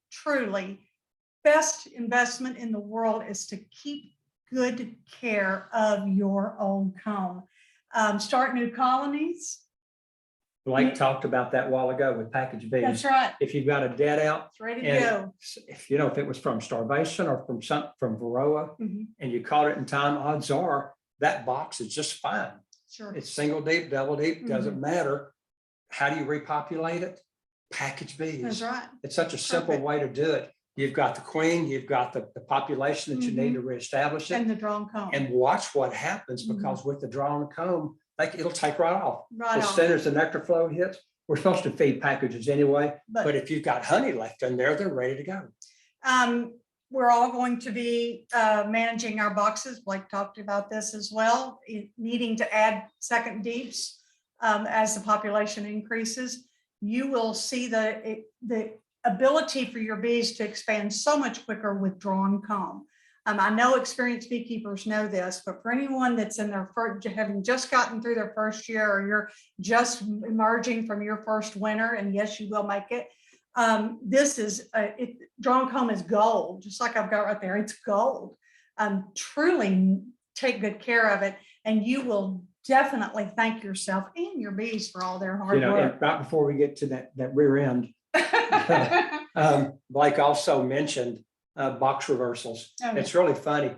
best investment in the world is to keep good care of your old comb. Start new colonies. Blake talked about that a while ago with packaged bees. That's right. If you've got a dead out, It's ready to and go. if you know, if it was from starvation or from Varroa, Mhm. and you caught it in time, odds are that box is just fine. Sure. It's single deep, double deep, Mm-hmm. doesn't matter. How do you repopulate it? Packaged That's bees. right. It's such a simple Perfect. way to do it. You've got the queen, you've got the population that you need to reestablish And it, the drawn comb. and watch what happens, Mhm. because with the drawn comb, like it'll take right off. Right As on. soon as the nectar flow hits, we're supposed to feed packages anyway, but But if you've got honey left in there, they're ready to go. we're all going to be managing our boxes. Blake talked about this as well, needing to add second deeps as the population increases. You will see the ability for your bees to expand so much quicker with drawn comb. I know experienced beekeepers know this, but for anyone that's in their first, having just gotten through their first year, or you're just emerging from your first winter, and yes, you will make it. This is drawn comb is gold, just like I've got right there. It's gold. Truly take good care of it, and you will definitely thank yourself and your bees for all their hard You know, work. and right before we get to that rear end, Blake also mentioned box reversals. Okay. It's really funny.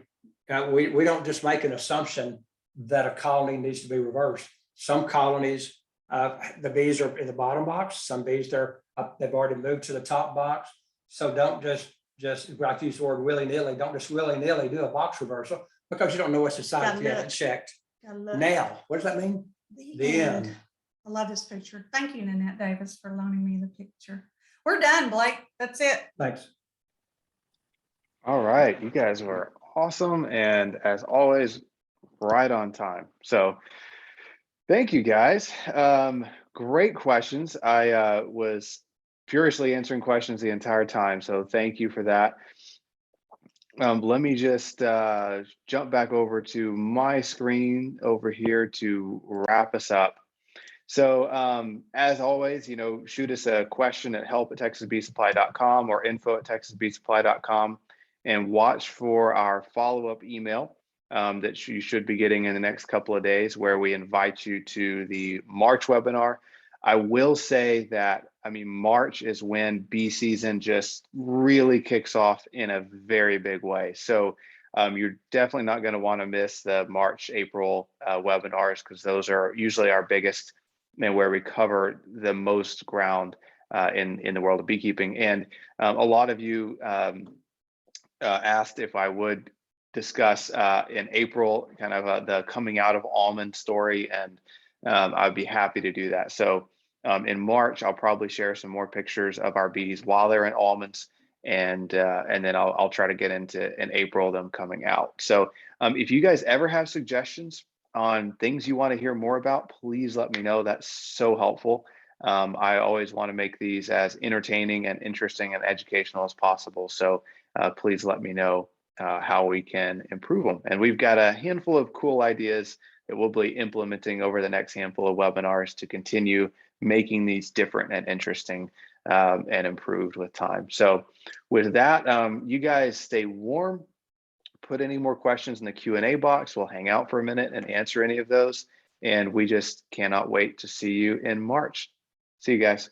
We don't just make an assumption that a colony needs to be reversed. Some colonies, the bees are in the bottom box. Some bees they've already moved to the top box. So don't just like use the word willy-nilly. Don't just willy-nilly do a box reversal, because you don't know what's inside if you haven't checked. Now, what does that mean? The end. I love this picture. Thank you, Nanette Davis, for loaning me the picture. We're done, Blake. That's it. Thanks. All right, you guys were awesome, and as always, right on time. So thank you guys. Great questions. I was furiously answering questions the entire time, so thank you for that. Let me just jump back over to my screen over here to wrap us up. So as always, shoot us a question at help@texasbeesupply.com or info@texasbeesupply.com, and watch for our follow-up email that you should be getting in the next couple of days, where we invite you to the March webinar. I will say that, March is when bee season just really kicks off in a very big way. So you're definitely not going to want to miss the March, April webinars, because those are usually our biggest and where we cover the most ground in the world of beekeeping. And a lot of you asked if I would discuss in April kind of the coming out of almond story, and I'd be happy to do that. So in March, I'll probably share some more pictures of our bees while they're in almonds, and then I'll try to get into in April them coming out. So if you guys ever have suggestions on things you want to hear more about, please let me know. That's so helpful. I always want to make these as entertaining and interesting and educational as possible. So please let me know how we can improve them. And we've got a handful of cool ideas that we'll be implementing over the next handful of webinars to continue making these different and interesting and improved with time. So with that, you guys stay warm. Put any more questions in the Q&A box. We'll hang out for a minute and answer any of those. And we just cannot wait to see you in March. See you guys.